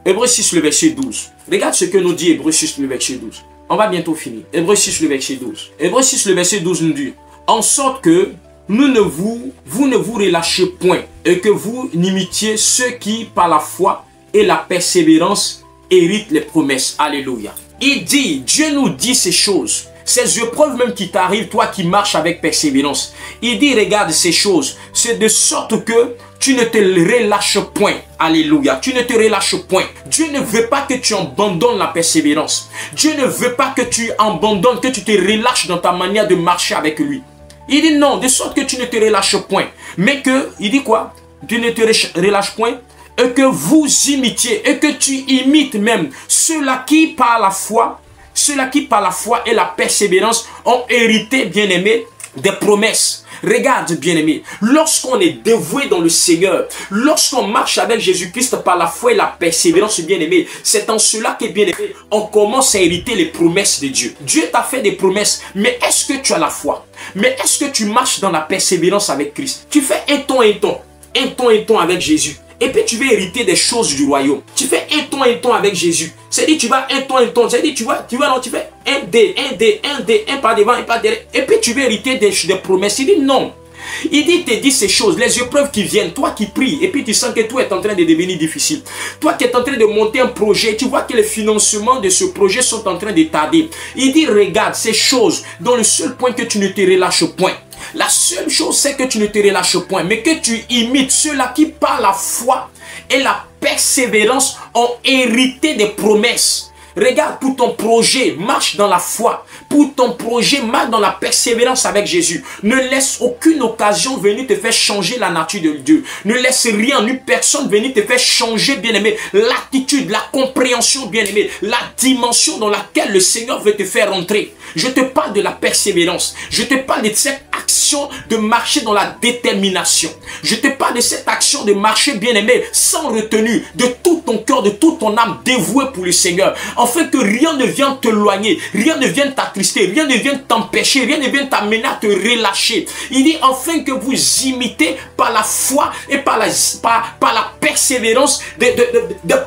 Hébreux 6, le verset 12. Regarde ce que nous dit Hébreux 6, le verset 12. On va bientôt finir. Hébreux 6, le verset 12. Hébreux 6, le verset 12 nous dit, en sorte que vous ne vous relâchez point et que vous n'imitiez ceux qui, par la foi et la persévérance, héritent les promesses. Alléluia. Il dit, Dieu nous dit ces choses. Ces épreuves même qui t'arrivent, toi qui marches avec persévérance. Il dit, regarde ces choses. C'est de sorte que tu ne te relâches point. Alléluia. Tu ne te relâches point. Dieu ne veut pas que tu abandonnes la persévérance. Dieu ne veut pas que tu abandonnes, que tu te relâches dans ta manière de marcher avec lui. Il dit non, de sorte que tu ne te relâches point. Mais que, il dit quoi? Tu ne te relâches point. Et que vous imitiez, et que tu imites même ceux-là qui par la foi, et la persévérance ont hérité, bien-aimés, des promesses. Regarde, bien-aimé, lorsqu'on est dévoué dans le Seigneur, lorsqu'on marche avec Jésus-Christ par la foi et la persévérance, bien-aimé, c'est en cela que, bien-aimé, on commence à hériter les promesses de Dieu. Dieu t'a fait des promesses, mais est-ce que tu as la foi? Mais est-ce que tu marches dans la persévérance avec Christ? Tu fais un ton avec Jésus. Et puis tu vas hériter des choses du royaume. Tu fais un ton avec Jésus. C'est-à-dire tu vas un ton. C'est-à-dire tu fais un pas devant, un pas derrière. Et puis tu vas hériter des promesses. Il dit non. Il te dit ces choses, les épreuves qui viennent, toi qui pries, et puis tu sens que tout est en train de devenir difficile. Toi qui es en train de monter un projet, tu vois que les financements de ce projet sont en train de tarder. Il dit regarde ces choses, dont le seul point que tu ne te relâches point. La seule chose, c'est que tu ne te relâches point, mais que tu imites ceux-là qui, par la foi et la persévérance, ont hérité des promesses. Regarde, pour ton projet, marche dans la foi. Pour ton projet, marche dans la persévérance avec Jésus. Ne laisse aucune occasion venir te faire changer la nature de Dieu. Ne laisse rien, ni personne venir te faire changer, bien-aimé, l'attitude, la compréhension, bien-aimé, la dimension dans laquelle le Seigneur veut te faire entrer. Je te parle de la persévérance. Je te parle de cette action de marcher dans la détermination. Je te parle de cette action de marcher, bien-aimé, sans retenue, de tout ton cœur, de toute ton âme dévouée pour le Seigneur. Afin que rien ne vienne t'éloigner, rien ne vienne t'attrister, rien ne vienne t'empêcher, rien ne vienne t'amener à te relâcher. Il dit afin que vous imitez par la foi et par la persévérance des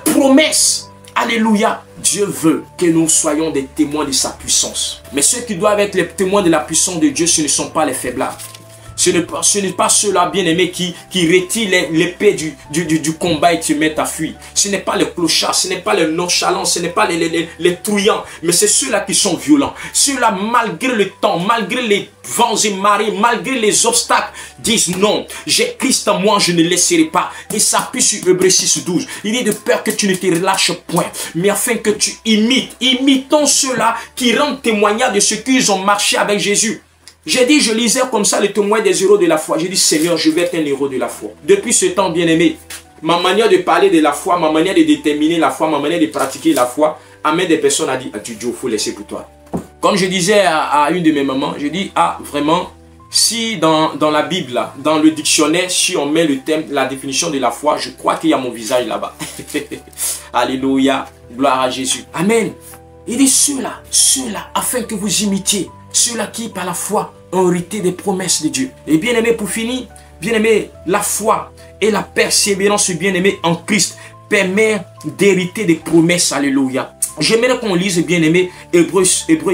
promesses. Alléluia. Dieu veut que nous soyons des témoins de sa puissance. Mais ceux qui doivent être les témoins de la puissance de Dieu, ce ne sont pas les faiblards. Ce n'est pas ceux-là, bien-aimés, qui retirent l'épée du combat et te mettent à fuir. Ce n'est pas les clochards, ce n'est pas les nonchalants, ce n'est pas les trouillants, mais c'est ceux-là qui sont violents. Ceux-là, malgré le temps, malgré les vents et marées, malgré les obstacles, disent non, j'ai Christ en moi, je ne laisserai pas. Et s'appuie sur Hébreux 6:12. Il est de peur que tu ne te relâches point, mais afin que tu imitons ceux-là qui rendent témoignage de ce qu'ils ont marché avec Jésus. J'ai dit, je lisais comme ça le témoin des héros de la foi. J'ai dit, Seigneur, je vais être un héros de la foi. Depuis ce temps, bien-aimé, ma manière de parler de la foi, ma manière de déterminer la foi, ma manière de pratiquer la foi, amène des personnes à dire, ah, tu dis, il faut laisser pour toi. Comme je disais à une de mes mamans, je dis, ah, vraiment, si dans la Bible, là, dans le dictionnaire, si on met le thème, la définition de la foi, je crois qu'il y a mon visage là-bas. Alléluia, gloire à Jésus. Amen. Il dit, ceux-là, afin que vous imitiez. Ceux-là qui, par la foi, ont hérité des promesses de Dieu. Et bien aimé, pour finir, bien aimé, la foi et la persévérance, bien aimé, en Christ, permet d'hériter des promesses. Alléluia. J'aimerais qu'on lise, bien aimé, Hébreux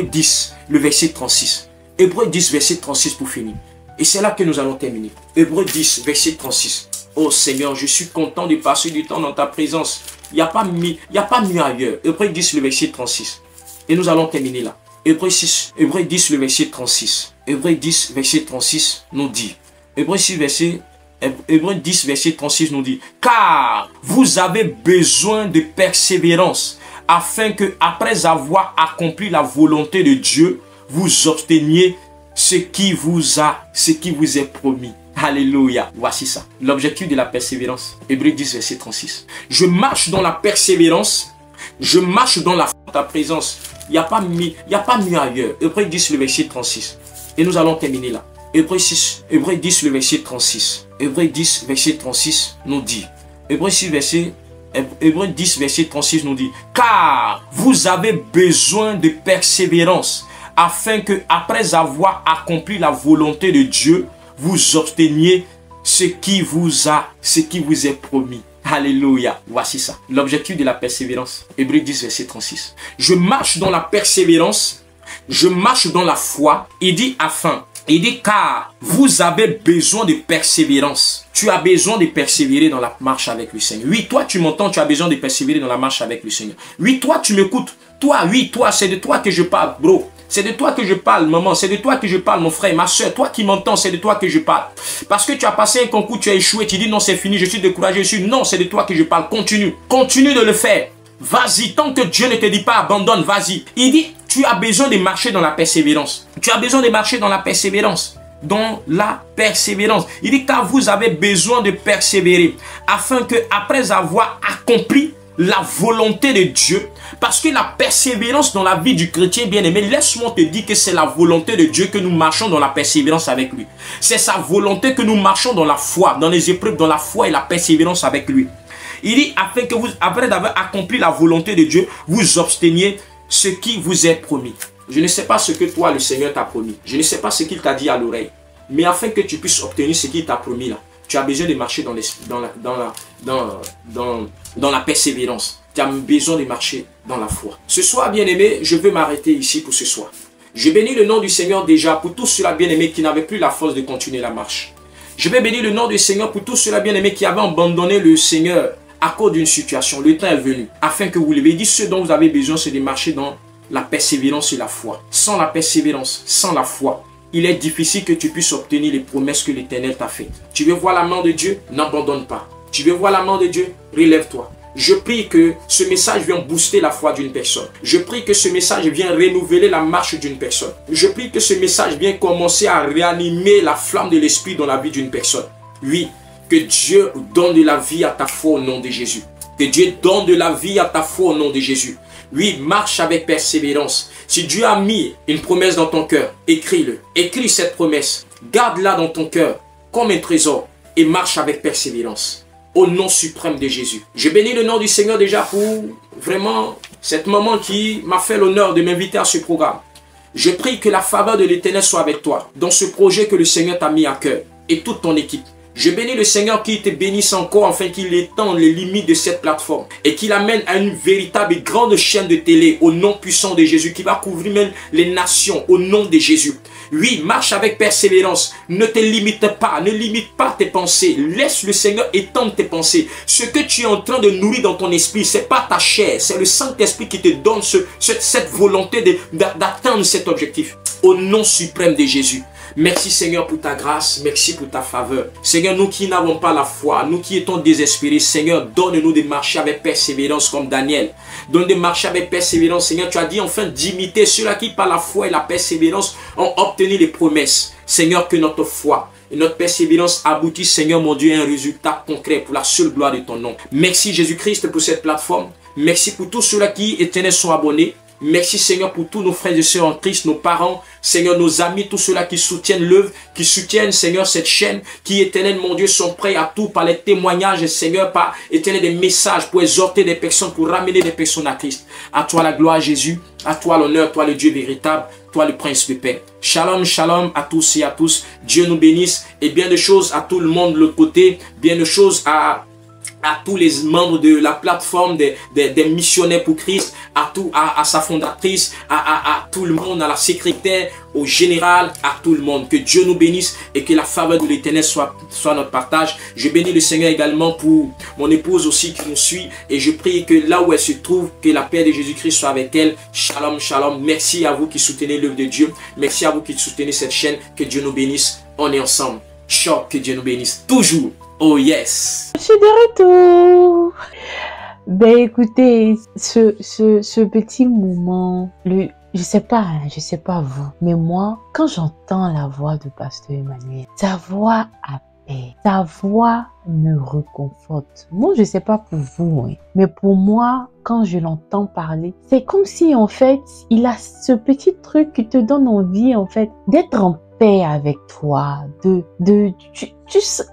10, le verset 36. Hébreux 10, verset 36 pour finir. Et c'est là que nous allons terminer. Hébreux 10, verset 36. Oh Seigneur, je suis content de passer du temps dans ta présence. Il n'y a pas mieux ailleurs. Hébreux 10, le verset 36. Et nous allons terminer là. Hébreux 10, le verset 36. Hébreux 10, verset 36 nous dit. Hébreux 10, verset 36 nous dit. Car vous avez besoin de persévérance, afin que, après avoir accompli la volonté de Dieu, vous obteniez ce qui vous est promis. Alléluia. Voici ça. L'objectif de la persévérance. Hébreux 10, verset 36. Je marche dans la persévérance. Je marche dans la ta présence. Il n'y a pas mieux ailleurs. Hébreux 10, le verset 36. Et nous allons terminer là. Hébreux 10, le verset 36. Hébreux 10, verset 36 nous dit. Hébreux 10, verset 36 nous dit. Car vous avez besoin de persévérance, afin que, après avoir accompli la volonté de Dieu, vous obteniez ce qui vous est promis. Alléluia. Voici ça. L'objectif de la persévérance. Hébreux 10, verset 36. Je marche dans la persévérance. Je marche dans la foi. Il dit afin Il dit, car vous avez besoin de persévérance. Tu as besoin de persévérer dans la marche avec le Seigneur. Oui, toi, tu m'entends, tu as besoin de persévérer dans la marche avec le Seigneur. Oui, toi, tu m'écoutes. Toi, oui, toi, c'est de toi que je parle, bro. C'est de toi que je parle, maman. C'est de toi que je parle, mon frère, ma soeur. Toi qui m'entends, c'est de toi que je parle. Parce que tu as passé un concours, tu as échoué, tu dis non, c'est fini, je suis découragé. Non, c'est de toi que je parle. Continue. Continue de le faire. Vas-y, tant que Dieu ne te dit pas abandonne, vas-y. Il dit, tu as besoin de marcher dans la persévérance. Tu as besoin de marcher dans la persévérance. Dans la persévérance. Il dit, car vous avez besoin de persévérer, afin que, après avoir accompli la volonté de Dieu, parce que la persévérance dans la vie du chrétien bien-aimé, laisse-moi te dire que c'est la volonté de Dieu que nous marchons dans la persévérance avec lui. C'est sa volonté que nous marchons dans la foi, dans les épreuves, dans la foi et la persévérance avec lui. Il dit, afin que vous, après avoir accompli la volonté de Dieu, vous obteniez ce qui vous est promis. Je ne sais pas ce que toi, le Seigneur, t'a promis. Je ne sais pas ce qu'il t'a dit à l'oreille. Mais afin que tu puisses obtenir ce qu'il t'a promis là, tu as besoin de marcher dans la persévérance. Tu as besoin de marcher dans la foi. Ce soir, bien-aimé, je veux m'arrêter ici pour ce soir. Je bénis le nom du Seigneur déjà pour tous ceux-là, bien-aimés, qui n'avaient plus la force de continuer la marche. Je vais bénir le nom du Seigneur pour tous ceux-là, bien-aimés, qui avaient abandonné le Seigneur à cause d'une situation. Le temps est venu, afin que vous leviez. Dit, ce dont vous avez besoin, c'est de marcher dans la persévérance et la foi. Sans la persévérance, sans la foi, il est difficile que tu puisses obtenir les promesses que l'Éternel t'a faites. Tu veux voir la main de Dieu? N'abandonne pas. Tu veux voir la main de Dieu? Relève-toi. Je prie que ce message vienne booster la foi d'une personne. Je prie que ce message vienne renouveler la marche d'une personne. Je prie que ce message vienne commencer à réanimer la flamme de l'esprit dans la vie d'une personne. Oui, que Dieu donne de la vie à ta foi au nom de Jésus. Que Dieu donne de la vie à ta foi au nom de Jésus. Oui, marche avec persévérance. Si Dieu a mis une promesse dans ton cœur, écris-le. Écris cette promesse. Garde-la dans ton cœur comme un trésor et marche avec persévérance. Au nom suprême de Jésus. Je bénis le nom du Seigneur déjà pour vraiment cette maman qui m'a fait l'honneur de m'inviter à ce programme. Je prie que la faveur de l'Éternel soit avec toi dans ce projet que le Seigneur t'a mis à cœur et toute ton équipe. Je bénis le Seigneur qui te bénisse encore afin qu'il étende les limites de cette plateforme et qu'il amène à une véritable et grande chaîne de télé au nom puissant de Jésus qui va couvrir même les nations au nom de Jésus. Oui, marche avec persévérance. Ne te limite pas, ne limite pas tes pensées. Laisse le Seigneur étendre tes pensées. Ce que tu es en train de nourrir dans ton esprit, ce n'est pas ta chair, c'est le Saint-Esprit qui te donne cette volonté d'atteindre cet objectif. Au nom suprême de Jésus. Merci Seigneur pour ta grâce, merci pour ta faveur. Seigneur, nous qui n'avons pas la foi, nous qui étions désespérés, Seigneur, donne-nous de marcher avec persévérance comme Daniel. Donne de marcher avec persévérance, Seigneur. Tu as dit enfin d'imiter ceux-là qui par la foi et la persévérance ont obtenu les promesses. Seigneur, que notre foi et notre persévérance aboutissent, Seigneur mon Dieu, à un résultat concret pour la seule gloire de ton nom. Merci Jésus-Christ pour cette plateforme. Merci pour tous ceux-là qui, éternels, sont abonnés. Merci Seigneur pour tous nos frères et sœurs en Christ, nos parents, Seigneur, nos amis, tous ceux-là qui soutiennent l'œuvre, qui soutiennent Seigneur cette chaîne, qui éternel mon Dieu sont prêts à tout par les témoignages Seigneur, par éternel des messages pour exhorter des personnes, pour ramener des personnes à Christ. À toi la gloire Jésus, à toi l'honneur, toi le Dieu véritable, toi le Prince de paix. Shalom, shalom à tous et à tous. Dieu nous bénisse et bien de choses à tout le monde de l'autre côté, bien de choses à tous les membres de la plateforme des missionnaires pour Christ, à sa fondatrice, à tout le monde, à la secrétaire, au général, à tout le monde. Que Dieu nous bénisse et que la faveur de l'Éternel soit notre partage. Je bénis le Seigneur également pour mon épouse aussi qui nous suit et je prie que là où elle se trouve, que la paix de Jésus-Christ soit avec elle. Shalom, shalom. Merci à vous qui soutenez l'œuvre de Dieu. Merci à vous qui soutenez cette chaîne. Que Dieu nous bénisse. On est ensemble. Ciao, que Dieu nous bénisse toujours. Oh yes! Je suis de retour! Ben écoutez, ce petit moment, je sais pas vous, mais moi, quand j'entends la voix de Pasteur Emmanuel, sa voix apaise, sa voix me réconforte. Moi, je sais pas pour vous, hein, mais pour moi, quand je l'entends parler, c'est comme si en fait, il a ce petit truc qui te donne envie en fait d'être en paix avec toi, tu sens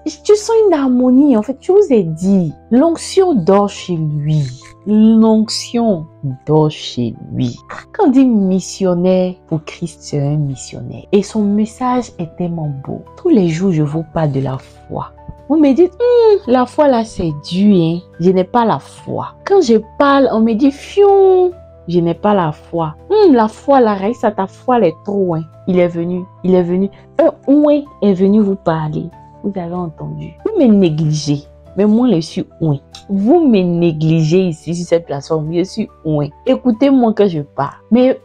une harmonie, en fait, je vous ai dit, l'onction dort chez lui, l'onction dort chez lui. Quand on dit missionnaire pour Christ, c'est un missionnaire, et son message est tellement beau. Tous les jours, je vous parle de la foi. Vous me dites, la foi là, c'est dur, hein. Je n'ai pas la foi. Quand je parle, on me dit, fion, je n'ai pas la foi. La foi, la Raïssa, ta foi, elle est trop, hein. Il est venu. Un ouin est venu vous parler. Vous avez entendu. Vous me négligez. Mais moi, je suis ouin. Vous me négligez ici sur cette plateforme. Je suis ouin. Écoutez-moi quand je parle. Mais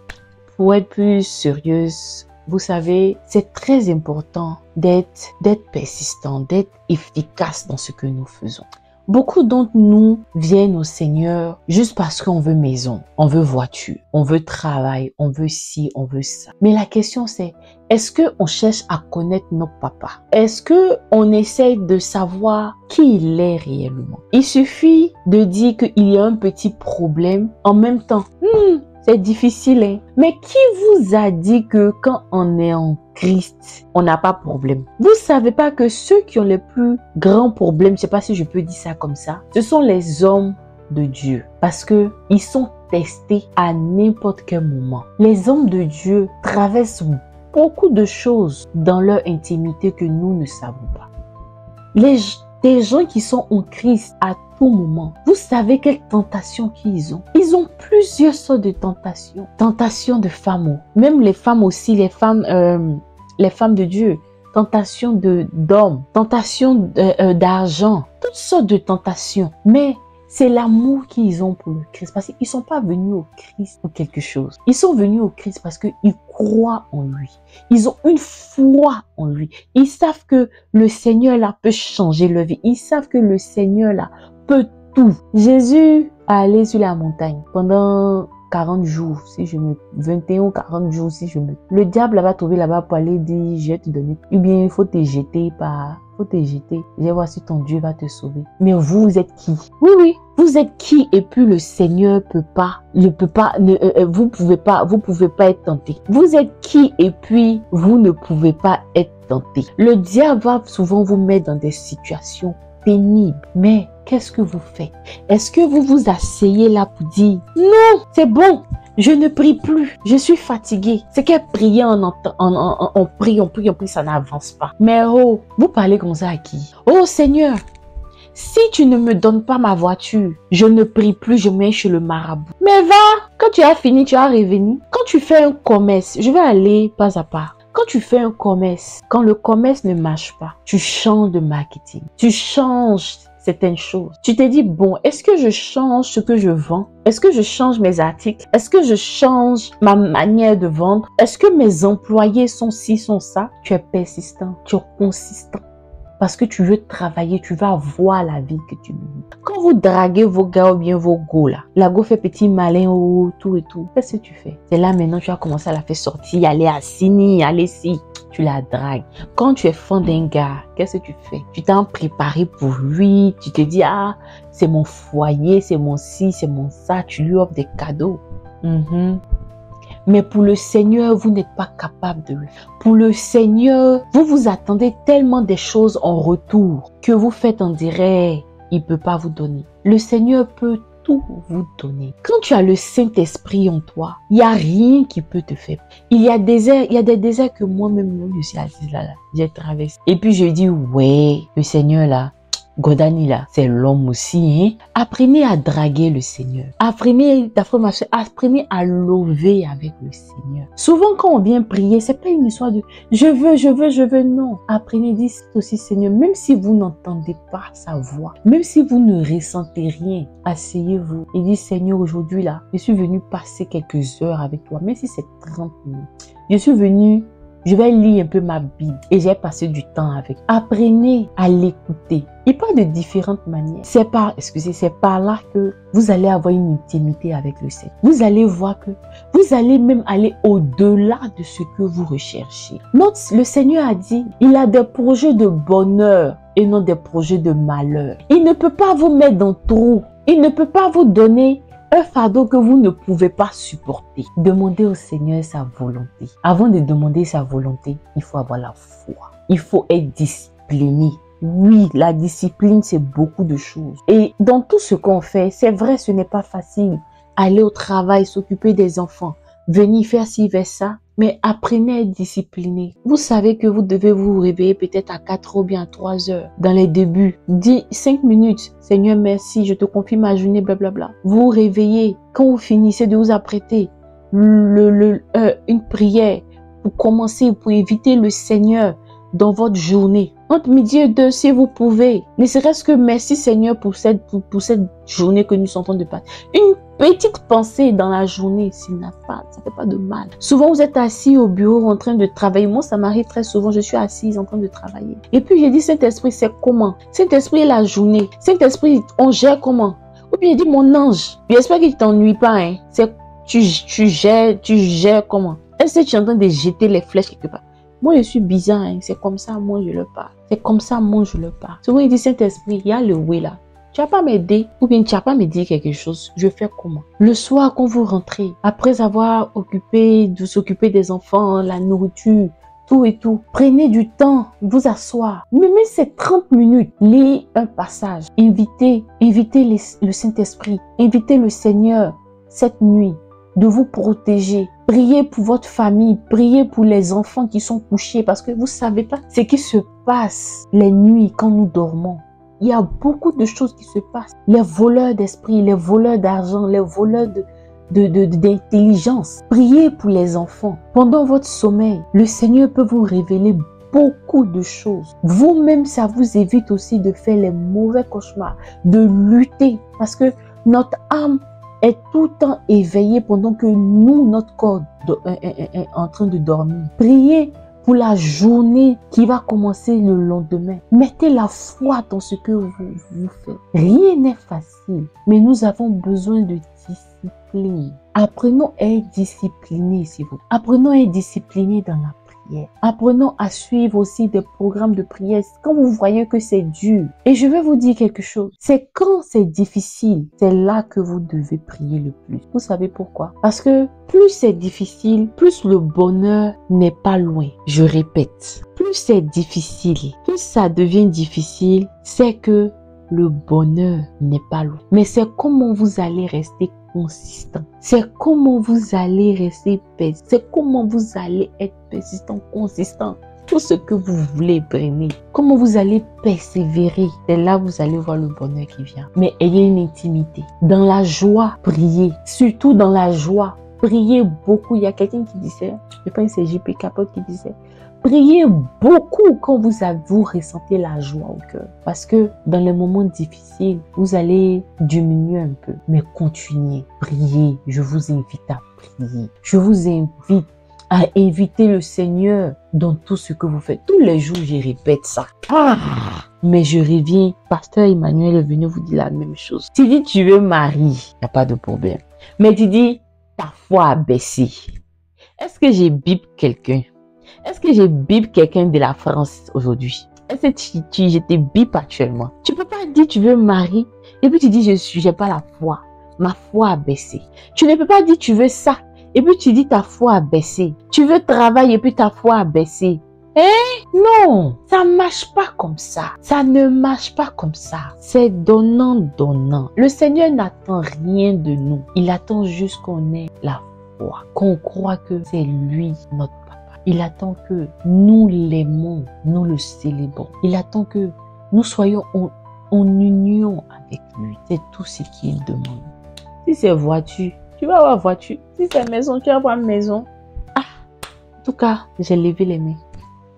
pour être plus sérieuse, vous savez, c'est très important d'être persistant, d'être efficace dans ce que nous faisons. Beaucoup d'entre nous viennent au Seigneur juste parce qu'on veut maison, on veut voiture, on veut travail, on veut ci, on veut ça. Mais la question c'est, est-ce qu'on cherche à connaître notre papa? Est-ce qu'on essaie de savoir qui il est réellement? Il suffit de dire qu'il y a un petit problème en même temps. C'est difficile, hein? Mais qui vous a dit que quand on est en Christ, on n'a pas de problème? Vous savez pas que ceux qui ont les plus grands problèmes, je sais pas si je peux dire ça comme ça, ce sont les hommes de Dieu. Parce que ils sont testés à n'importe quel moment. Les hommes de Dieu traversent beaucoup de choses dans leur intimité que nous ne savons pas. Des gens qui sont en Christ à tout moment. Vous savez quelles tentations qu'ils ont? Ils ont plusieurs sortes de tentations. Tentations de femmes, même les femmes aussi, les femmes de Dieu. Tentation d'hommes, tentation d'argent, toutes sortes de tentations. Mais c'est l'amour qu'ils ont pour le Christ. Parce qu'ils ne sont pas venus au Christ pour quelque chose. Ils sont venus au Christ parce qu'ils croient en lui. Ils ont une foi en lui. Ils savent que le Seigneur là peut changer leur vie. Ils savent que le Seigneur là peut tout. Jésus a allé sur la montagne pendant 40 jours, 21 ou 40 jours, le diable va trouver là-bas pour aller dire, je vais te donner. Ou bien, il faut te jeter. Je vois si ton Dieu va te sauver. Mais vous êtes qui? Oui. Vous êtes qui? Et puis le Seigneur vous pouvez pas être tenté. Vous êtes qui? Et puis vous ne pouvez pas être tenté. Le diable va souvent vous mettre dans des situations pénibles. Mais qu'est-ce que vous faites? Est-ce que vous vous asseyez là pour dire, non, c'est bon, je ne prie plus, je suis fatiguée. C'est qu'elle priait, on prie, ça n'avance pas. Mais oh, vous parlez comme ça à qui? Oh Seigneur, si tu ne me donnes pas ma voiture, je ne prie plus, je mets chez le marabout. Mais va, quand tu as fini, tu as revenu. Quand tu fais un commerce, je vais aller pas à pas. Quand tu fais un commerce, quand le commerce ne marche pas, tu changes de marketing. Tu changes certaines choses. Tu te dis, bon, est-ce que je change ce que je vends? Est-ce que je change mes articles? Est-ce que je change ma manière de vendre? Est-ce que mes employés sont ci, sont ça? Tu es persistant, tu es consistant. Parce que tu veux travailler, tu vas avoir la vie que tu veux. Quand vous draguez vos gars ou bien vos go là, la go fait petit malin ou tout et tout. Qu'est-ce que tu fais? C'est là maintenant tu vas commencer à la faire sortir, aller à Sini, aller si. Tu la dragues. Quand tu es fan d'un gars, qu'est-ce que tu fais? Tu t'en préparé pour lui. Tu te dis, ah, c'est mon foyer, c'est mon ci, c'est mon ça. Tu lui offres des cadeaux. Mais pour le Seigneur, vous n'êtes pas capable de le faire. Pour le Seigneur, vous vous attendez tellement des choses en retour que vous faites en direct, il ne peut pas vous donner. Le Seigneur peut tout vous donner. Quand tu as le Saint-Esprit en toi, il n'y a rien qui peut te faire. Il y a des déserts que moi-même, je suis assise là, j'ai traversé. Et puis je dis, ouais, le Seigneur là, Godani là, c'est l'homme aussi. Hein? Apprenez à draguer le Seigneur. Apprenez à lever avec le Seigneur. Souvent quand on vient prier, c'est pas une histoire de je veux, non. Apprenez, dites aussi Seigneur, même si vous n'entendez pas sa voix, même si vous ne ressentez rien, asseyez-vous et dites Seigneur, aujourd'hui là, je suis venu passer quelques heures avec toi, même si c'est 30 minutes. Je suis venu, je vais lire un peu ma Bible et j'ai passé du temps avec. Apprenez à l'écouter. Il parle de différentes manières. C'est par là que vous allez avoir une intimité avec le Seigneur. Vous allez voir que vous allez même aller au-delà de ce que vous recherchez. Le Seigneur a dit, il a des projets de bonheur et non des projets de malheur. Il ne peut pas vous mettre dans le trou. Il ne peut pas vous donner un fardeau que vous ne pouvez pas supporter. Demandez au Seigneur sa volonté. Avant de demander sa volonté, il faut avoir la foi. Il faut être discipliné. Oui, la discipline, c'est beaucoup de choses. Et dans tout ce qu'on fait, c'est vrai, ce n'est pas facile. Aller au travail, s'occuper des enfants, venir faire ci, faire ça. mais apprenez à être discipliné. Vous savez que vous devez vous réveiller peut-être à 4 ou bien à 3 heures dans les débuts. 5 minutes. Seigneur, merci, je te confie ma journée, blablabla. Vous vous réveillez. Quand vous finissez de vous apprêter, une prière pour commencer, pour inviter le Seigneur dans votre journée. Entre midi et 2, si vous pouvez, ne serait-ce que merci Seigneur pour cette journée que nous sommes en train de passer. Une petite pensée dans la journée, ça fait pas de mal. Souvent, vous êtes assis au bureau en train de travailler. Moi, ça m'arrive très souvent, je suis assise en train de travailler. Et puis, j'ai dit, Saint-Esprit, c'est comment? Saint-Esprit, la journée. Saint-Esprit, on gère comment? Ou bien, j'ai dit, mon ange, j'espère qu'il ne t'ennuie pas. Hein. Tu gères comment? Est-ce que tu es en train de jeter les flèches quelque part? Moi, je suis bizarre, hein. C'est comme ça, moi, je le parle. C'est comme ça, moi, je le parle. Souvent, il dit, Saint-Esprit, il y a le oui là. Tu vas pas m'aider ou bien tu vas pas me dire quelque chose. Je fais comment? Le soir, quand vous rentrez, après avoir s'occuper des enfants, la nourriture, tout et tout, prenez du temps, vous asseoir. Même ces 30 minutes, lisez un passage. Invitez le Saint-Esprit. Invitez le Seigneur cette nuit de vous protéger. Priez pour votre famille, priez pour les enfants qui sont couchés parce que vous savez pas ce qui se passe les nuits quand nous dormons. Il y a beaucoup de choses qui se passent. Les voleurs d'esprit, les voleurs d'argent, les voleurs d'intelligence. Priez pour les enfants. Pendant votre sommeil, le Seigneur peut vous révéler beaucoup de choses. Vous-même, ça vous évite aussi de faire les mauvais cauchemars, de lutter parce que notre âme est tout le temps éveillée pendant que nous, notre corps est en train de dormir. Priez pour la journée qui va commencer le lendemain. Mettez la foi dans ce que vous faites. Rien n'est facile, mais nous avons besoin de discipline. Apprenons à être disciplinés, s'il vous plaît. Apprenons à être disciplinés dans la prière. Apprenons à suivre aussi des programmes de prière quand vous voyez que c'est dur. Et je vais vous dire quelque chose. C'est quand c'est difficile, c'est là que vous devez prier le plus. Vous savez pourquoi? Parce que plus c'est difficile, plus le bonheur n'est pas loin. Je répète, plus c'est difficile, plus ça devient difficile, c'est que le bonheur n'est pas loin. Mais c'est comment vous allez rester consistant. C'est comment vous allez rester persistant. C'est comment vous allez être persistant, consistant. Tout ce que vous voulez brainer. Comment vous allez persévérer. C'est là que vous allez voir le bonheur qui vient. Mais ayez une intimité. Dans la joie, priez. Surtout dans la joie. Priez beaucoup. Il y a quelqu'un qui disait, je pense que c'est JP Capote qui disait, priez beaucoup quand vous ressentez la joie au cœur. Parce que dans les moments difficiles, vous allez diminuer un peu. Mais continuez, priez. Je vous invite à prier. Je vous invite à inviter le Seigneur dans tout ce que vous faites. Tous les jours, je répète ça. Mais je reviens. Pasteur Emmanuel est venu vous dire la même chose. Tu dis tu veux marier, il n'y a pas de problème. Mais tu dis ta foi a baissé. Est-ce que j'ai bip quelqu'un? Est-ce que j'ai bip quelqu'un de la France aujourd'hui? Est-ce que je te bip actuellement? Tu peux pas dire tu veux marier et puis tu dis j'ai pas la foi. Ma foi a baissé. Tu ne peux pas dire tu veux ça et puis tu dis ta foi a baissé. Tu veux travailler et puis ta foi a baissé. Non, ça marche pas comme ça. Ça ne marche pas comme ça. C'est donnant, donnant. Le Seigneur n'attend rien de nous. Il attend juste qu'on ait la foi, qu'on croit que c'est lui notre Papa. Il attend que nous l'aimons, nous le célébrons. Il attend que nous soyons en union avec lui. C'est tout ce qu'il demande. Si c'est voiture, tu vas avoir voiture. Si c'est maison, tu vas avoir maison. En tout cas, j'ai levé les mains.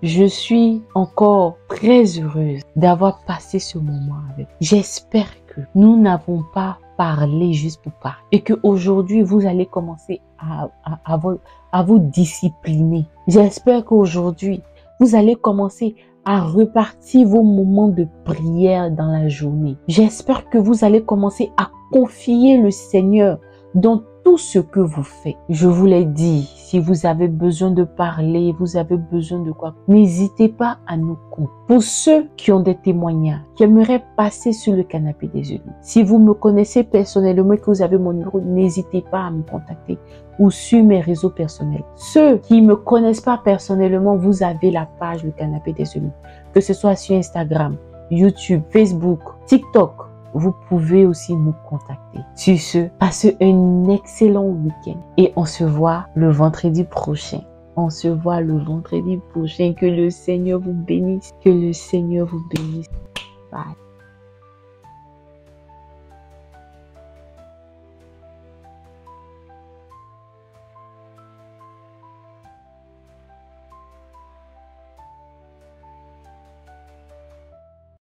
Je suis encore très heureuse d'avoir passé ce moment avec vous. J'espère que nous n'avons pas parlé juste pour parler et qu'aujourd'hui, vous allez commencer à vous discipliner. J'espère qu'aujourd'hui, vous allez commencer à repartir vos moments de prière dans la journée. J'espère que vous allez commencer à confier le Seigneur dans tout ce que vous faites. Je vous l'ai dit, si vous avez besoin de parler, vous avez besoin de quoi, n'hésitez pas à nous contacter. Pour ceux qui ont des témoignages, qui aimeraient passer sur le canapé des élus, si vous me connaissez personnellement et que vous avez mon numéro, n'hésitez pas à me contacter ou sur mes réseaux personnels. Ceux qui ne me connaissent pas personnellement, vous avez la page Le Canapé des élus, que ce soit sur Instagram, YouTube, Facebook, TikTok. Vous pouvez aussi nous contacter. Sur ce, passez un excellent week-end et on se voit le vendredi prochain. On se voit le vendredi prochain. Que le Seigneur vous bénisse. Que le Seigneur vous bénisse. Bye.